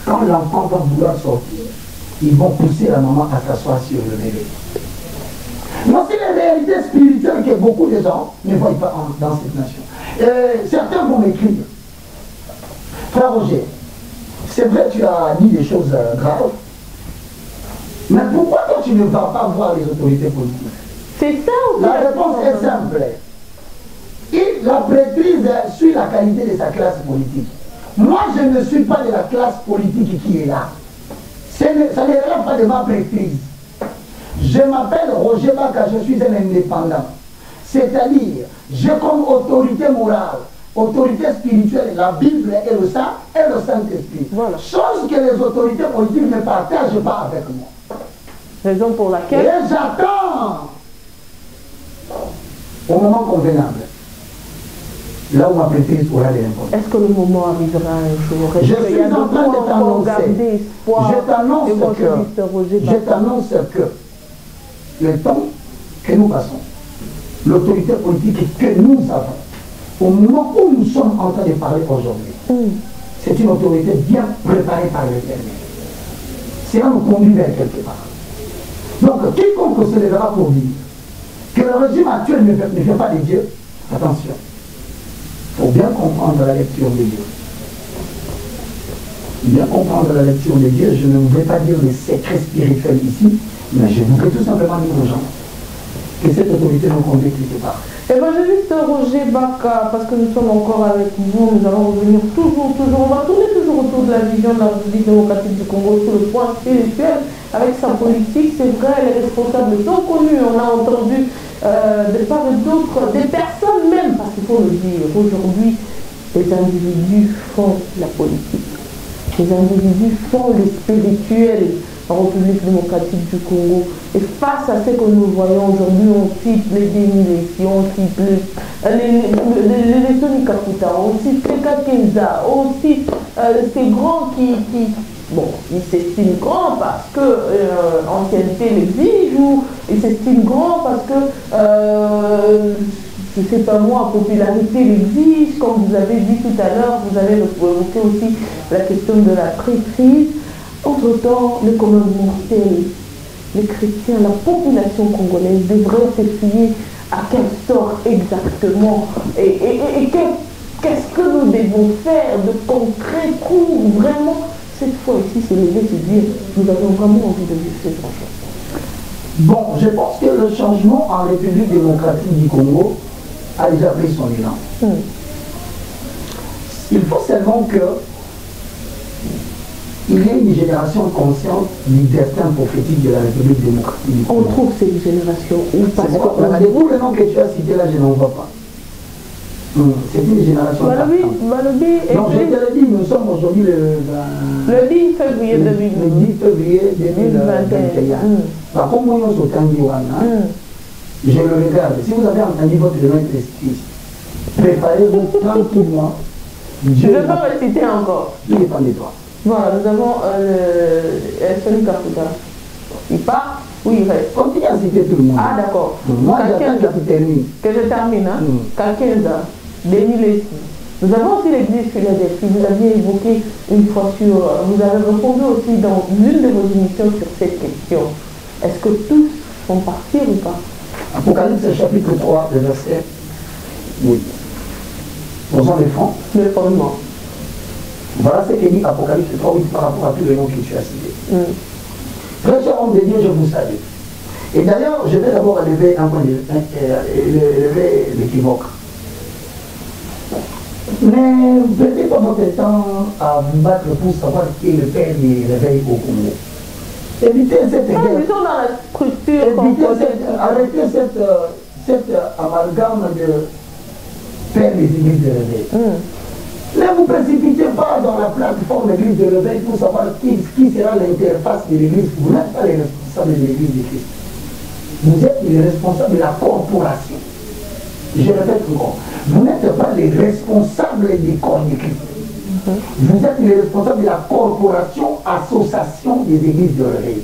Quand l'enfant va vouloir sortir, ils vont pousser la maman à s'asseoir sur le bébé. Voici les réalités spirituelles que beaucoup de gens ne voient pas dans cette nation. Certains vont m'écrire, frère Roger, c'est vrai tu as dit des choses graves, mais pourquoi toi tu ne vas pas voir les autorités politiques? C'est ça ou La réponse est simple. La prêtrise suit la qualité de sa classe politique. Moi je ne suis pas de la classe politique qui est là. Ça ne relève pas de ma prêtrise. Je m'appelle Roger Baka, je suis un indépendant. C'est-à-dire, j'ai comme autorité morale, autorité spirituelle, la Bible et le sang et le Saint-Esprit. Voilà. Chose que les autorités politiques ne partagent pas avec moi. Raison pour laquelle... Et j'attends au moment convenable. Là où ma prêtrise aura de l'importance. Est-ce que le moment arrivera un jour? Je suis en train de t'annoncer. Je t'annonce que le temps que nous passons, l'autorité politique que nous avons, au moment où nous sommes en train de parler aujourd'hui, c'est une autorité bien préparée par l'Éternel. Cela nous conduit vers quelque part. Donc, quiconque se lèvera pour dire que le régime actuel ne fait pas de Dieu, attention, il faut bien comprendre la lecture de Dieu. Bien comprendre la lecture de Dieu, je ne voudrais pas dire les secrets spirituels ici, mais je voudrais tout simplement dire aux gens que cette autorité nous conduit quelque part. Évangéliste Roger Baka, parce que nous sommes encore avec vous, nous allons revenir toujours, on va tourner toujours autour de la vision de la République démocratique du Congo sur le point spirituel, avec sa politique. C'est vrai, les responsables sont connus, on a entendu de part et d'autre, des personnes même, parce qu'il faut le dire, aujourd'hui, les individus font la politique. Les individus font le spirituel en République démocratique du Congo. Et face à ce que nous voyons aujourd'hui, on cite les démolitions, on cite les Tony Kakuta, on cite les Kakenza, on cite ces grands qui bon, il s'estime grand parce que ancienneté l'exige, ou il s'estime grand parce que, je ne sais pas moi, popularité l'exige, comme vous avez dit tout à l'heure, vous avez évoqué aussi la question de la traîtrise. Entre-temps, le commun mortel, les chrétiens, la population congolaise devrait se fier à quel sort exactement et qu'est-ce que nous devons faire de concret pour vraiment, cette fois ici, se lever et se dire, nous avons vraiment envie de vivre ce changement. Bon, je pense que le changement en République démocratique du Congo a déjà pris son élan. Il faut seulement que il y ait une génération consciente du destin prophétique de la République démocratique du Congo. On trouve cette génération où parce que... Pour le nom que tu as cité là, je n'en vois pas. C'est une génération... Donc je te l'ai dit, nous sommes aujourd'hui le 10 février 2021. Par contre, moi, je le regarde. Si vous avez entendu votre nom de préparez-vous tranquillement. Je ne vais pas me citer encore. Il dépend de toi. Voilà, nous avons Sony Kafuta. Il part ou il reste? Continue à citer tout le monde. Ah, d'accord. Moi, j'attends que tu termines. Que je termine, hein? Kakenza, Denis Lessi. Nous avons aussi l'église Philadelphie. Vous aviez évoqué une fois sur. Vous avez répondu aussi dans l'une de vos émissions sur cette question. Est-ce que tous vont partir ou pas? Apocalypse chapitre 3, le verset 8. Posons les fonds. Le fondement. Voilà ce que dit Apocalypse 3, 8 par rapport à tous les noms que tu as cités. Très cher homme de Dieu, je vous salue. Et d'ailleurs, je vais d'abord élever un point élever l'équivoque. Mais vous perdez pas votre temps à vous battre pour savoir qui est le père des réveils au Congo. Évitez cette guerre. Ils sont dans la structure. Arrêtez cette amalgame de père des églises de réveil. Ne vous précipitez pas dans la plateforme de l'église de réveil pour savoir qui sera l'interface de l'église. Vous n'êtes pas les responsables de l'église de Christ. Vous êtes les responsables de la corporation. Je répète encore. Vous n'êtes pas les responsables des corps de Christ. Vous êtes les responsables de la corporation, association des églises de réveil.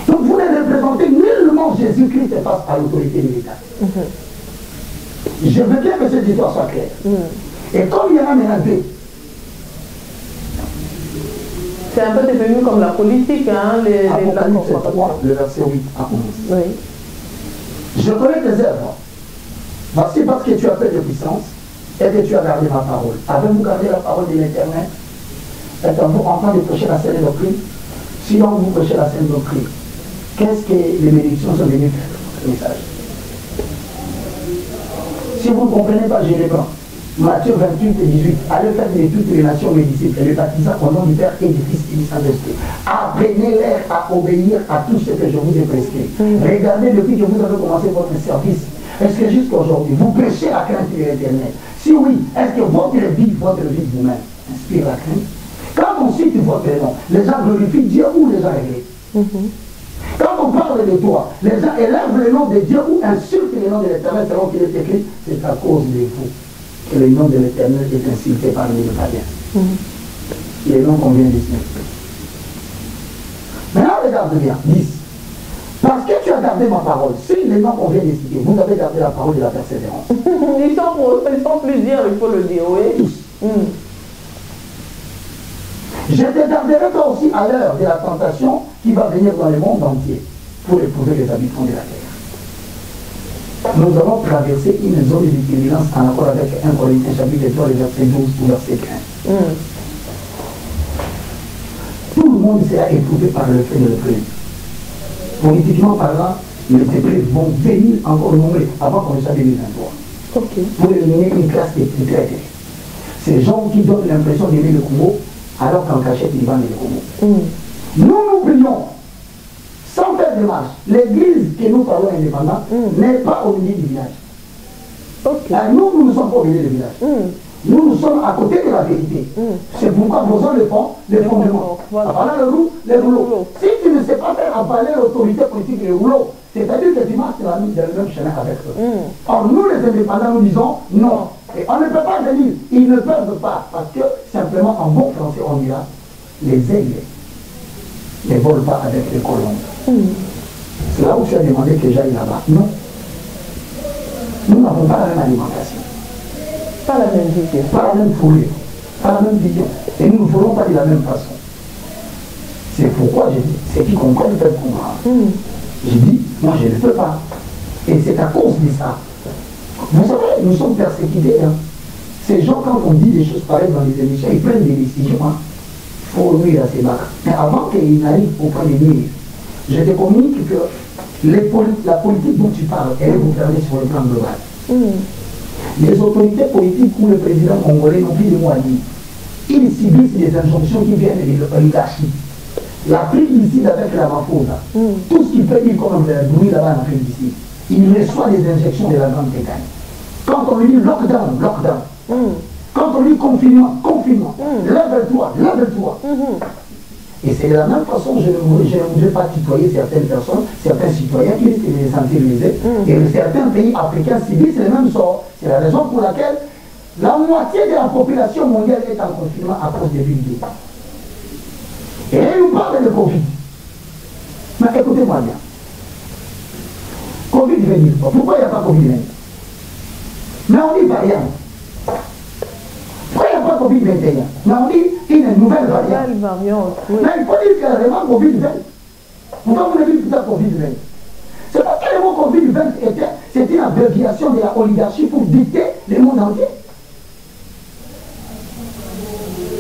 Donc vous ne représentez nullement Jésus-Christ face à l'autorité de l'État. Je veux bien que cette histoire soit claire. Et comme il y en a maintenant deux. C'est un peu devenu comme la politique, hein, Apocalypse 3, le verset 8 à 11. Oui. Je connais tes œuvres. Voici parce que tu as fait de puissance et que tu as gardé ma parole. Avez-vous gardé la parole de l'Éternel? Êtes-vous en train de prêcher la saine doctrine? Sinon, vous prêchez la saine doctrine. Qu'est-ce que les bénédictions sont venues faire dans ce message? Si vous ne comprenez pas, je reprends. Matthieu 28 et 18. Allez faire de toutes les nations mes disciples et les baptisant au nom du Père et du Fils et du Saint-Esprit. Apprenez-les à obéir à tout ce que je vous ai prescrit. Regardez depuis que vous avez commencé votre service. Est-ce que jusqu'à aujourd'hui, vous prêchez la crainte de l'Éternel? Si oui, est-ce que votre vie vous-même, inspire la crainte? Quand on cite votre nom, les gens glorifient Dieu ou les gens regrettent? Quand on parle de toi, les gens élèvent le nom de Dieu ou insultent le nom de l'Éternel selon qu'il est écrit, c'est à cause de vous que le nom de l'Éternel est insulté parmi les païens. Et le nom qu'on vient d'ici. Maintenant, regarde bien, 10. Parce que tu as gardé ma parole, si les noms qu'on vient de citer, vous avez gardé la parole de la persévérance. Ils sont plusieurs, il faut le dire, oui. Je te garderai toi aussi à l'heure de la tentation qui va venir dans le monde entier pour éprouver les habitants de la terre. Nous avons traversé une zone de turbulence en accord avec 1 Corinthiens chapitre 3, verset 12 ou verset 15. Tout le monde sera éprouvé par le fait de l'épreuve. Politiquement parlant, les épreuves vont venir encore nombreux avant qu'on soit 2023. Pour éliminer une classe de traîtres. Ces gens qui donnent l'impression d'aimer le Congo alors qu'en cachette ils vendent le Congo. Nous prions sans faire de marche. L'église que nous parlons indépendante n'est pas au milieu du village. Nous ne sommes pas au milieu du village. Nous sommes à côté de la vérité. C'est pourquoi posons les fondements. Voilà les rouleaux. Si tu ne sais pas faire avaler l'autorité politique les rouleaux, c'est-à-dire que tu marches dans le même chemin avec eux. Or, nous les indépendants, nous disons non. Et on ne peut pas venir. Ils ne peuvent pas. Parce que, simplement, en bon français, on dira, les aigles ne volent pas avec les colombes. C'est là où tu as demandé que j'aille là-bas. Non. Nous n'avons pas la même alimentation. Pas la même vision. Pas la même foulée. Pas la même vision. Et nous ne voulons pas de la même façon. C'est pourquoi j'ai dit, ceux qui comprennent peuvent comprendre. J'ai dit, moi je ne peux pas. Et c'est à cause de ça. Vous savez, nous sommes persécutés. Hein. Ces gens, quand on dit des choses pareilles dans les émissions, ils prennent des décisions. Hein. Il faut nuire à ces marques. Mais avant qu'ils n'arrivent auprès de nuire, je te communique que la politique dont tu parles, elle est gouvernée sur le plan global. Les autorités politiques ou le président congolais n'ont plus de mots à dire. Ils subissent des injonctions qui viennent de l'oligarchie. L'Afrique du Sud avec la Mafosa, tout ce qu'il peut dire comme bruit là-bas en Afrique du Sud, il reçoit des injections de la grande tétane. Quand on lui dit lockdown, lockdown. Quand on lui dit confinement, confinement. Lève-toi, lève-toi. Et c'est de la même façon, je ne voudrais pas tutoyer certaines personnes, certains citoyens qui risquent de les sentir lésés. Et certains pays africains subissent le même sort. C'est la raison pour laquelle la moitié de la population mondiale est en confinement à cause des villes. Et là, il nous parle de Covid. Mais écoutez-moi bien. Covid veut dire quoi? Pourquoi il n'y a pas Covid-19? Mais on dit variante. Pourquoi il n'y a pas Covid-21? Mais on dit une nouvelle variante. Oui. Mais il faut dire qu'il y a vraiment Covid-20. Pourquoi vous ne dites pas Covid-20? C'est parce que le mot Covid-20 c'était une abréviation de la oligarchie pour dicter le monde entier.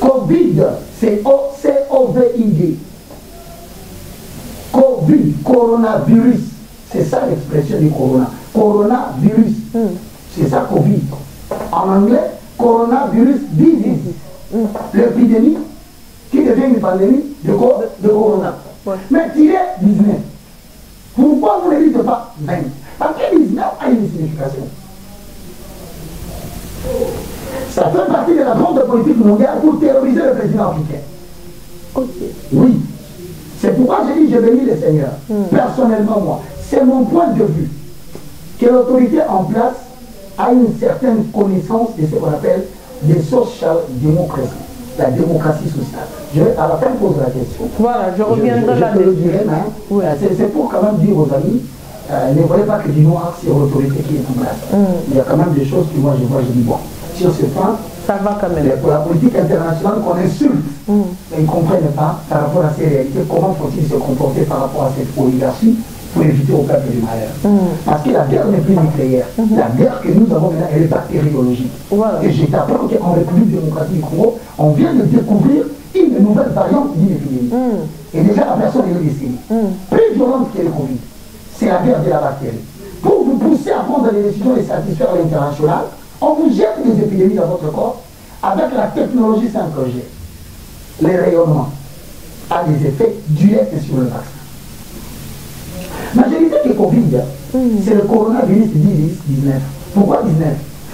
Covid, c'est C-O-V-I-D. Covid, coronavirus. C'est ça l'expression du corona. Coronavirus. C'est ça Covid. En anglais, coronavirus disease. L'épidémie qui devient une pandémie de corona. Ouais. Mais tirez 19. Pourquoi vous ne dites pas 20? Parce que 19 a une signification. Ça fait partie de la grande politique mondiale pour terroriser le président africain. Ok. Oui. C'est pourquoi j'ai dit je bénis le Seigneur. Personnellement, moi, c'est mon point de vue que l'autorité en place a une certaine connaissance de ce qu'on appelle des social-démocraties, la démocratie sociale. Je vais à la fin poser la question. Voilà, je reviendrai là. Je le dirai, mais c'est pour quand même dire aux amis, ne voyez pas que du noir sur l'autorité qui est en place. Il y a quand même des choses que moi je vois, je dis bon, sur ce point, ça va quand même. Pour la politique internationale qu'on insulte, mais ils ne comprennent pas par rapport à ces réalités, comment faut-il se comporter par rapport à cette oligarchie pour éviter au peuple du malheur. Parce que la guerre n'est plus nucléaire. La guerre que nous avons maintenant, elle est bactériologique. Voilà. Et je t'apprends qu'en République démocratique du Congo, on vient de découvrir une nouvelle variante d'une épidémie. Et déjà la personne est décédée. Plus violente que le Covid. C'est la guerre de la bactérie. Pour vous pousser à prendre des décisions et satisfaire l'international, on vous jette des épidémies dans votre corps avec la technologie 5G. Les rayonnements a des effets directs sur le vaccin. Mais je disais que Covid, c'est le coronavirus 19. Pourquoi 19?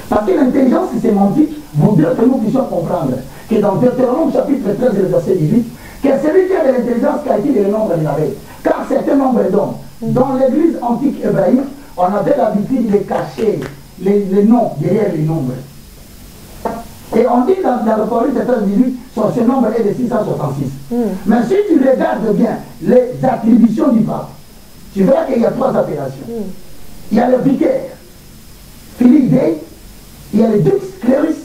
Parce que l'intelligence sémantique voudrait que nous puissions comprendre que dans Deutéronome chapitre 13 et le verset 18, que celui qui a de l'intelligence calcule le nombre de la veille. Car c'est un nombre d'hommes. Dans l'église antique hébraïque, on avait l'habitude de cacher les noms derrière les nombres. Et on dit dans le Corée 13-18, ce nombre est de 666. Mais si tu regardes bien les attributions du pape, tu verras qu'il y a 3 appellations. Il y a le vicaire, Philippe Day, il y a le dux clerus,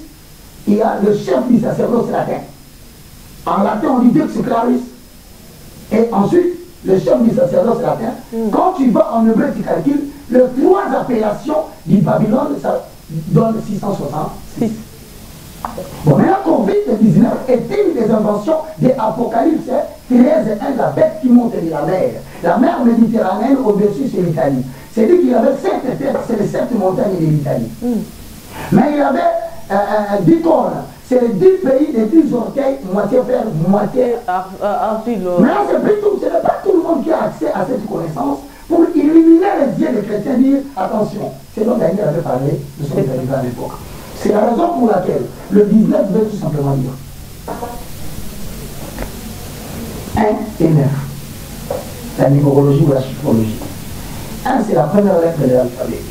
il y a le chef du sacerdoce latin. En latin, on dit dux clerus. Et ensuite, le chef du sacerdoce latin. Quand tu vas en hébreu, tu calcules, les 3 appellations du Babylone, ça donne 666. Bon, maintenant, Covid-19 est une des inventions de Apocalypse 13:1, la bête qui monte de la mer. La mer Méditerranée au-dessus, c'est l'Italie. C'est dit qu'il avait 7 têtes, c'est les 7 montagnes de l'Italie. Mais il avait 10 cornes. C'est les 10 pays, les 10 orteils, moitié fer, moitié argile. Maintenant, ce n'est pas tout le monde qui a accès à cette connaissance pour illuminer les yeux des chrétiens, dire attention, c'est dont Daniel avait parlé, nous sommes arrivés à l'époque. C'est la raison pour laquelle le 19 veut tout simplement dire 1 et 9. La numérologie ou la chiffrologie. 1, c'est la première lettre de l'alphabet.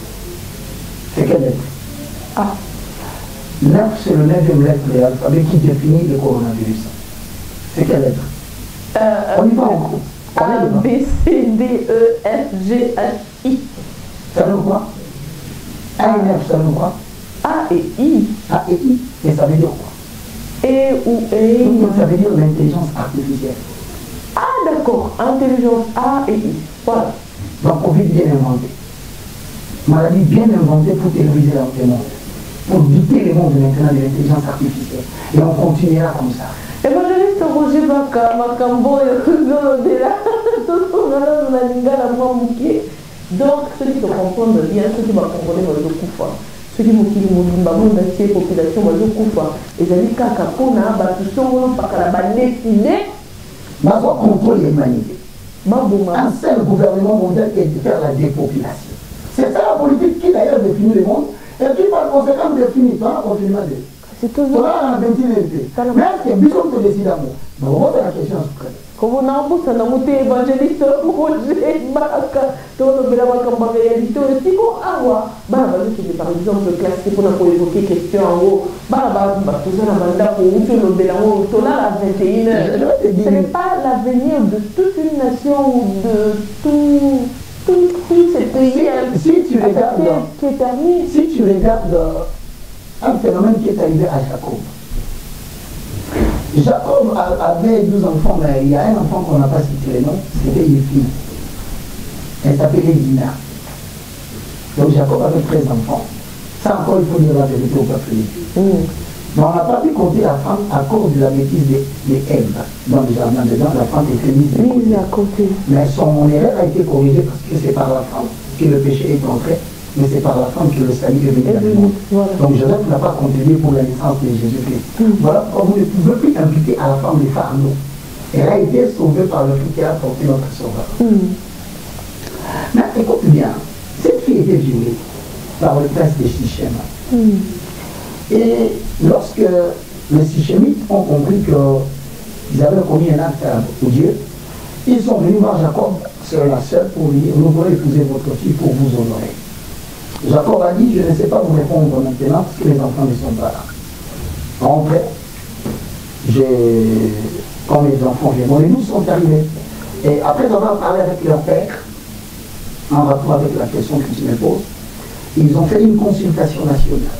C'est quelle lettre? A. 9, c'est le 9e lettre de l'alphabet qui définit le coronavirus. C'est quelle lettre? On y va en groupe. A, B, C, D, E, F, G, H, I. Ça veut quoi? A et F, ça veut quoi? A et I. A et I. Et ça veut dire quoi? E ou E. Ça veut dire l'intelligence artificielle. Ah d'accord, intelligence A et I. Voilà. Donc Covid bien inventé. Maladie bien inventée pour terroriser le monde. Pour dicter le monde maintenant de l'intelligence artificielle. Et on continuera comme ça. Évangéliste Roger Baka, Makambo, donc ceux qui se comprennent bien, ceux qui vont comprendre le Koufa, ceux qui vont la population de Koufa, et ils disent que contrôler l'humanité. Un seul gouvernement mondial qui est de faire la dépopulation. C'est ça la politique qui d'ailleurs définit le monde et qui par conséquent définit la confinement. C'est toujours la ventilité. Mais est-ce que Bishop te décide d'amour? Mais on va la question suprême. Comme on a un peu ça, on a évangéliste Roger Baka, on a réalité aussi pour avoir. Par exemple, classé pour évoquer question en haut. Tout ça, on a pour où la 21h. Ce n'est pas l'avenir de toute une nation ou de tout ce pays si tu regardes, qui est terminé. Si tu regardes un phénomène qui est arrivé à Jacob. Jacob avait 12 enfants, mais il y a un enfant qu'on n'a pas cité le nom, c'était une fille. Elle s'appelait Dina. Donc Jacob avait 13 enfants. Ça encore, il faut dire la vérité au peuple de Dieu. Mais on n'a pas pu compter la femme à cause de la bêtise d'Ève. Dans le jardin dedans, la femme était mise à côté. Mais son erreur a été corrigée parce que c'est par la femme que le péché est entré. Mais c'est par la femme que le salut est venu dans le monde. Voilà. Donc Joseph n'a pas contribué pour la naissance de Jésus-Christ. Voilà pourquoi vous ne pouvez plus imputer à la femme les fardeaux. Elle a été sauvée par le Christ qui a porté notre sauveur. Mais écoute bien, cette fille était violée par le prince de Sichem. Et lorsque les Sichémites ont compris qu'ils avaient commis un acte au Dieu, ils sont venus voir Jacob, sœur la sœur, pour lui dire, nous voulons épouser votre fille pour vous honorer. Jacob a dit, je ne sais pas vous répondre maintenant parce que les enfants ne sont pas là. Rentrez, quand les enfants viennent, les nous sont arrivés. Et après avoir parlé avec leur père, en rapport avec la question que tu me poses, ils ont fait une consultation nationale.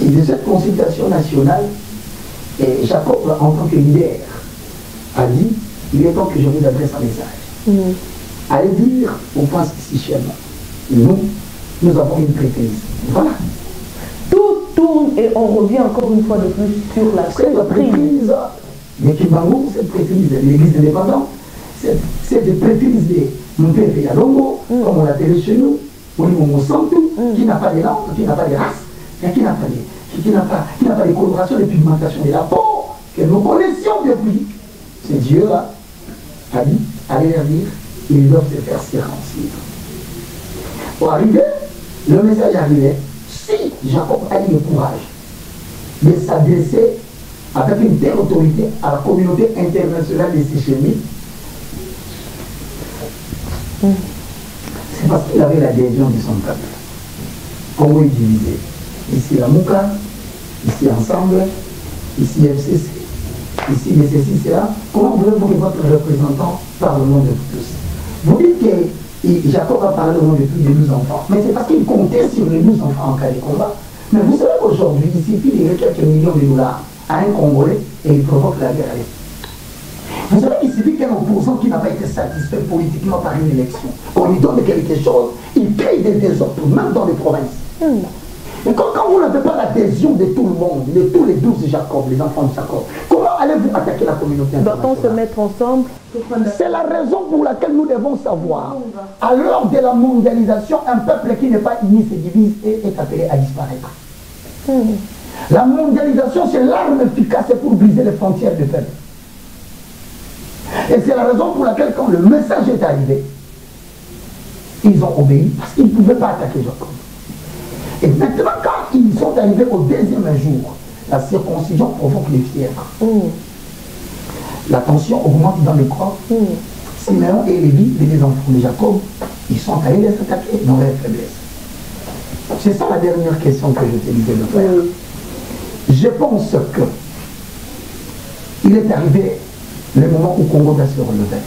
Et de cette consultation nationale, Jacob, en tant que leader, a dit, il est temps que je vous adresse un message. Allez dire au prince Sichem, nous avons une prêtrise. Voilà. Tout tourne et on revient encore une fois de plus sur la prêtrise. Mais Kimbangu, cette prêtrise de l'église indépendante, c'est des prêtrises de mon père Yalongo, comme on l'appelle chez nous, au niveau Monsanto, qui n'a pas de langue, qui n'a pas de race, et qui n'a pas de coloration, de pigmentation de la peau, que nous connaissions depuis. C'est Dieu-là a dit, allez leur dire, ils doivent se faire circoncire. Pour arriver, le message arrivait, si Jacob a eu le courage de s'adresser avec une telle autorité à la communauté internationale des Sichémites, c'est parce qu'il avait l'adhésion de son peuple. Congo est divisé. Ici la Mouka, ici Ensemble, ici FCC, ici les ceci, cela. Comment voulez-vous que votre représentant parle au nom de tous? Vous dites que Jacob a parlé au nom de tous les 12 enfants, mais c'est parce qu'il comptait sur les 12 enfants en cas de combat. Mais vous savez qu'aujourd'hui, il suffit de quelques millions de dollars à un Congolais et il provoque la guerre. Vous savez qu'il suffit qu'un opposant qui n'a pas été satisfait politiquement par une élection, on lui donne quelque chose, il crée des désordres, même dans les provinces. Et quand vous n'avez pas l'adhésion de tout le monde, de tous les 12 Jacob, les enfants de Jacob, comment allez-vous attaquer la communauté internationale? Doit-on se mettre ensemble? C'est la raison pour laquelle nous devons savoir, à l'heure de la mondialisation, un peuple qui n'est pas uni se divise et est appelé à disparaître. La mondialisation, c'est l'arme efficace pour briser les frontières du peuple. Et c'est la raison pour laquelle, quand le message est arrivé, ils ont obéi parce qu'ils ne pouvaient pas attaquer Jacob. Et maintenant, quand ils sont arrivés au deuxième jour, la circoncision provoque les fièvres. La tension augmente dans le corps. Siméon et Lévi, les deux enfants de Jacob, ils sont allés les attaquer dans leur faiblesse. C'est ça la dernière question que je te disais de faire. Je pense que il est arrivé le moment où Congo doit se relever.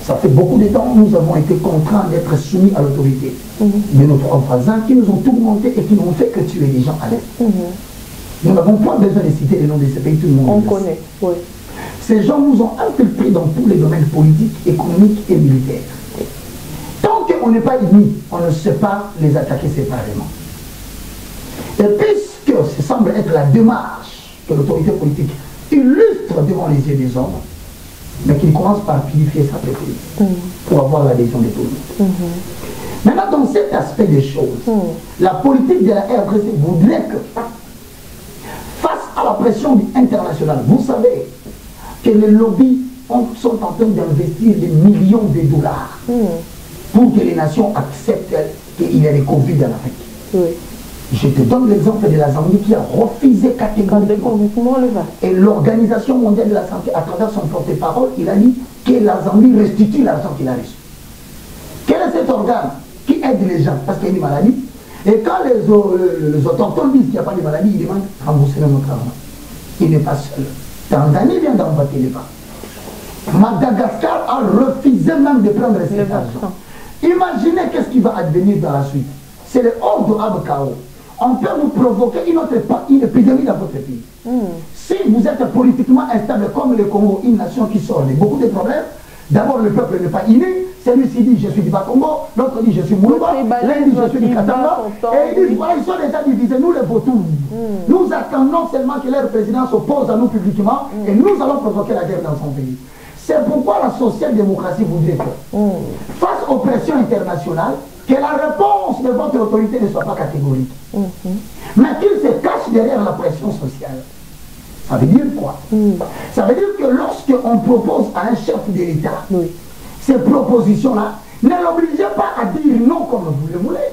Ça fait beaucoup de temps, nous avons été contraints d'être soumis à l'autorité de nos trois voisins qui nous ont tourmentés et qui n'ont fait que tuer des gens à l'est. Nous n'avons pas besoin de citer les noms de ces pays, tout le monde. On connaît, oui. Ces gens nous ont infiltrés dans tous les domaines politiques, économiques et militaires. Tant qu'on n'est pas unis, on ne sait pas les attaquer séparément. Et puisque ça semble être la démarche que l'autorité politique illustre devant les yeux des hommes, mais qu'il commence par purifier sa préférence pour avoir l'adhésion de tout le monde. Maintenant, dans cet aspect des choses, la politique de la RDC voudrait que, face à la pression internationale, vous savez que les lobbies sont en train d'investir des millions de dollars pour que les nations acceptent qu'il y ait des Covid en Afrique. Oui. Je te donne l'exemple de la Zambie qui a refusé catégoriquement. Et l'Organisation mondiale de la santé, à travers son porte-parole, il a dit que la Zambie restitue l'argent qu'il a reçu. Quel est cet organe qui aide les gens parce qu'il y a une maladie? Et quand les autochtones disent qu'il n'y a pas de maladie, ils demandent rembourser notre argent. Il n'est pas seul. Tanzanie vient d'emboîter les pas. Madagascar a refusé même de prendre cet argent. Imaginez qu'est-ce qui va advenir dans la suite. C'est le ordre Abkao. On peut vous provoquer une épidémie dans votre pays. Si vous êtes politiquement instable comme le Congo, une nation qui sort de beaucoup de problèmes, d'abord le peuple n'est pas uni, celui-ci dit je suis du Bas-Congo, l'autre dit je suis Moulouba, l'un dit je suis du Katanga, et ils disent voilà, ils sont déjà divisés, nous les vautours. Nous attendons seulement que leur président s'oppose à nous publiquement et nous allons provoquer la guerre dans son pays. C'est pourquoi la social-démocratie voudrait que, face aux pressions internationales, que la réponse de votre autorité ne soit pas catégorique. Mais qu'il se cache derrière la pression sociale. Ça veut dire quoi? Ça veut dire que lorsqu'on propose à un chef de l'État ces propositions-là, ne l'obligez pas à dire non comme vous le voulez.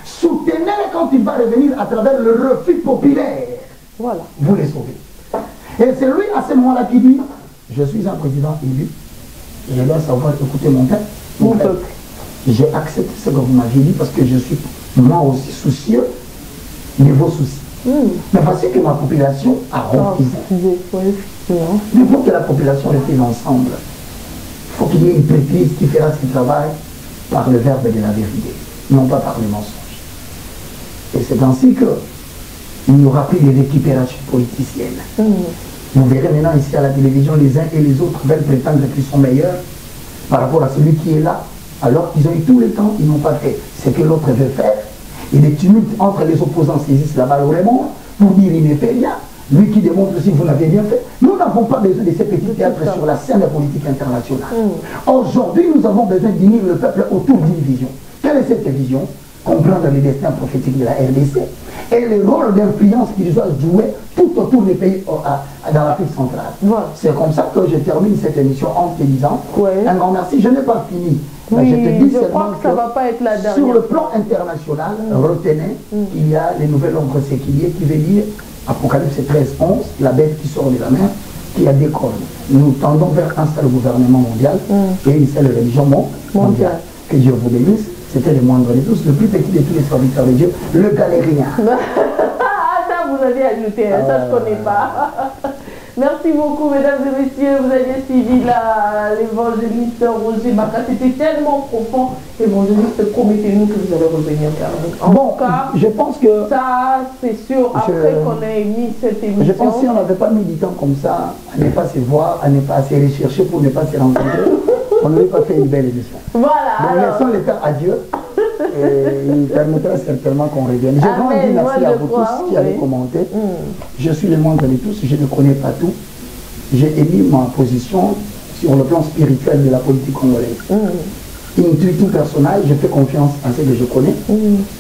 Soutenez-le quand il va revenir à travers le refus populaire. Voilà. Vous les sauvez. Et c'est lui à ce moment-là qui dit je suis un président élu, je dois savoir écouter mon peuple. Mon peuple. J'ai accepté ce que vous m'aviez dit parce que je suis moi aussi soucieux de vos soucis. Mais voici que ma population a refusé. Il faut que la population refuse ensemble. Il faut qu'il y ait une prêtrise qui fera ce travail par le verbe de la vérité, non pas par le mensonge. Et c'est ainsi qu'il n'y aura plus de récupération politicienne. Vous verrez maintenant ici à la télévision, les uns et les autres veulent prétendre qu'ils sont meilleurs par rapport à celui qui est là. Alors qu'ils ont eu tout le temps, ils n'ont pas fait ce que l'autre veut faire. Et les tumultes entre les opposants saisissent la balle vraiment pour dire il ne fait rien. Lui qui démontre si vous n'avez rien fait. Nous n'avons pas besoin de ces petits théâtres sur la scène politique internationale. Aujourd'hui, nous avons besoin d'unir le peuple autour d'une vision. Quelle est cette vision? Comprendre les destins prophétiques de la RDC et le rôle d'influence qu'ils doivent jouer tout autour des pays dans l'Afrique centrale. Voilà. C'est comme ça que je termine cette émission en te disant un grand merci. Je n'ai pas fini. Oui, je te dis seulement que ça va pas être la dernière. Sur le plan international, retenez qu'il y a les nouvelles ombres séquiliers qui veut dire Apocalypse 13-11, la bête qui sort de la mer, qui a des cornes. Nous tendons vers un seul gouvernement mondial et une seule religion mondiale. Que Dieu vous bénisse. C'était le moindre de tous, le plus petit de tous les serviteurs de Dieu, le galérien. Ça, vous avez ajouté, ça je ne connais pas. Merci beaucoup, mesdames et messieurs. Vous avez suivi l'évangéliste Roger Baka. C'était tellement profond. Évangéliste, promettez-nous que vous allez revenir vers nous. En tout cas, je pense que ça, c'est sûr. Après qu'on ait mis cette émission. Je pense que si on n'avait pas mis du temps comme ça, à ne pas se voir, à ne pas se rechercher pour ne pas se rencontrer, on n'aurait pas fait une belle émission. Voilà. Donc laissons le temps à Dieu. Et il permettra certainement qu'on revienne. Je rends merci à vous tous qui avez commenté. Je suis le moindre de tous, je ne connais pas tout. J'ai émis ma position sur le plan spirituel de la politique congolaise. Intuitif personnel, je fais confiance à ce que je connais.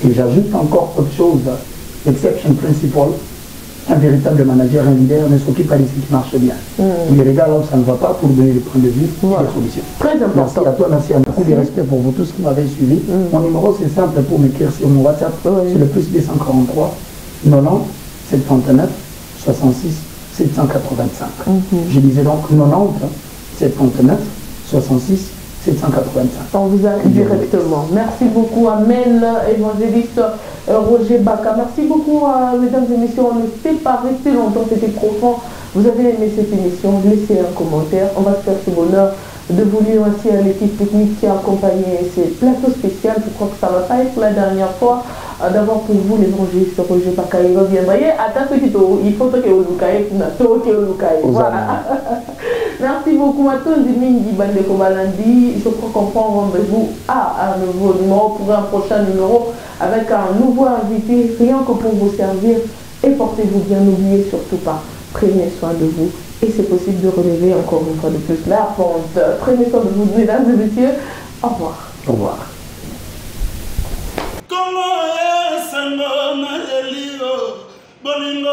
Et j'ajoute encore autre chose, exception principle. Un véritable manager, un leader ne s'occupe pas de ce qui marche bien. Il regarde là où ça ne va pas pour donner le point de vue et les solutions. Très important. Merci à toi, merci à beaucoup de respect pour vous tous qui m'avez suivi. Mon numéro c'est simple pour m'écrire sur mon WhatsApp, c'est le plus 243 90 79 66 785. Je disais donc 90 79 66 785. On vous a directement. Merci beaucoup, Amen, évangéliste Roger Baka. Merci beaucoup, mesdames et messieurs. On ne s'est pas resté longtemps, c'était profond. vous avez aimé cette émission, laissez un commentaire. On va se faire ce bonheur de vous lire ainsi à l'équipe technique qui a accompagné ces plateaux spéciaux. Je crois que ça ne va pas être la dernière fois d'avoir pour vous l'évangéliste Roger Pakaï reviendra. Il faut que vous voilà. Merci beaucoup à tous. Je crois qu'on prend rendez-vous à un nouveau numéro pour un prochain numéro avec un nouveau invité, rien que pour vous servir. Et portez-vous bien, n'oubliez surtout pas, prenez soin de vous. Et c'est possible de relever encore une fois de plus la pente. Prenez soin de vous, mesdames et messieurs. Au revoir. Au revoir. Bolingo,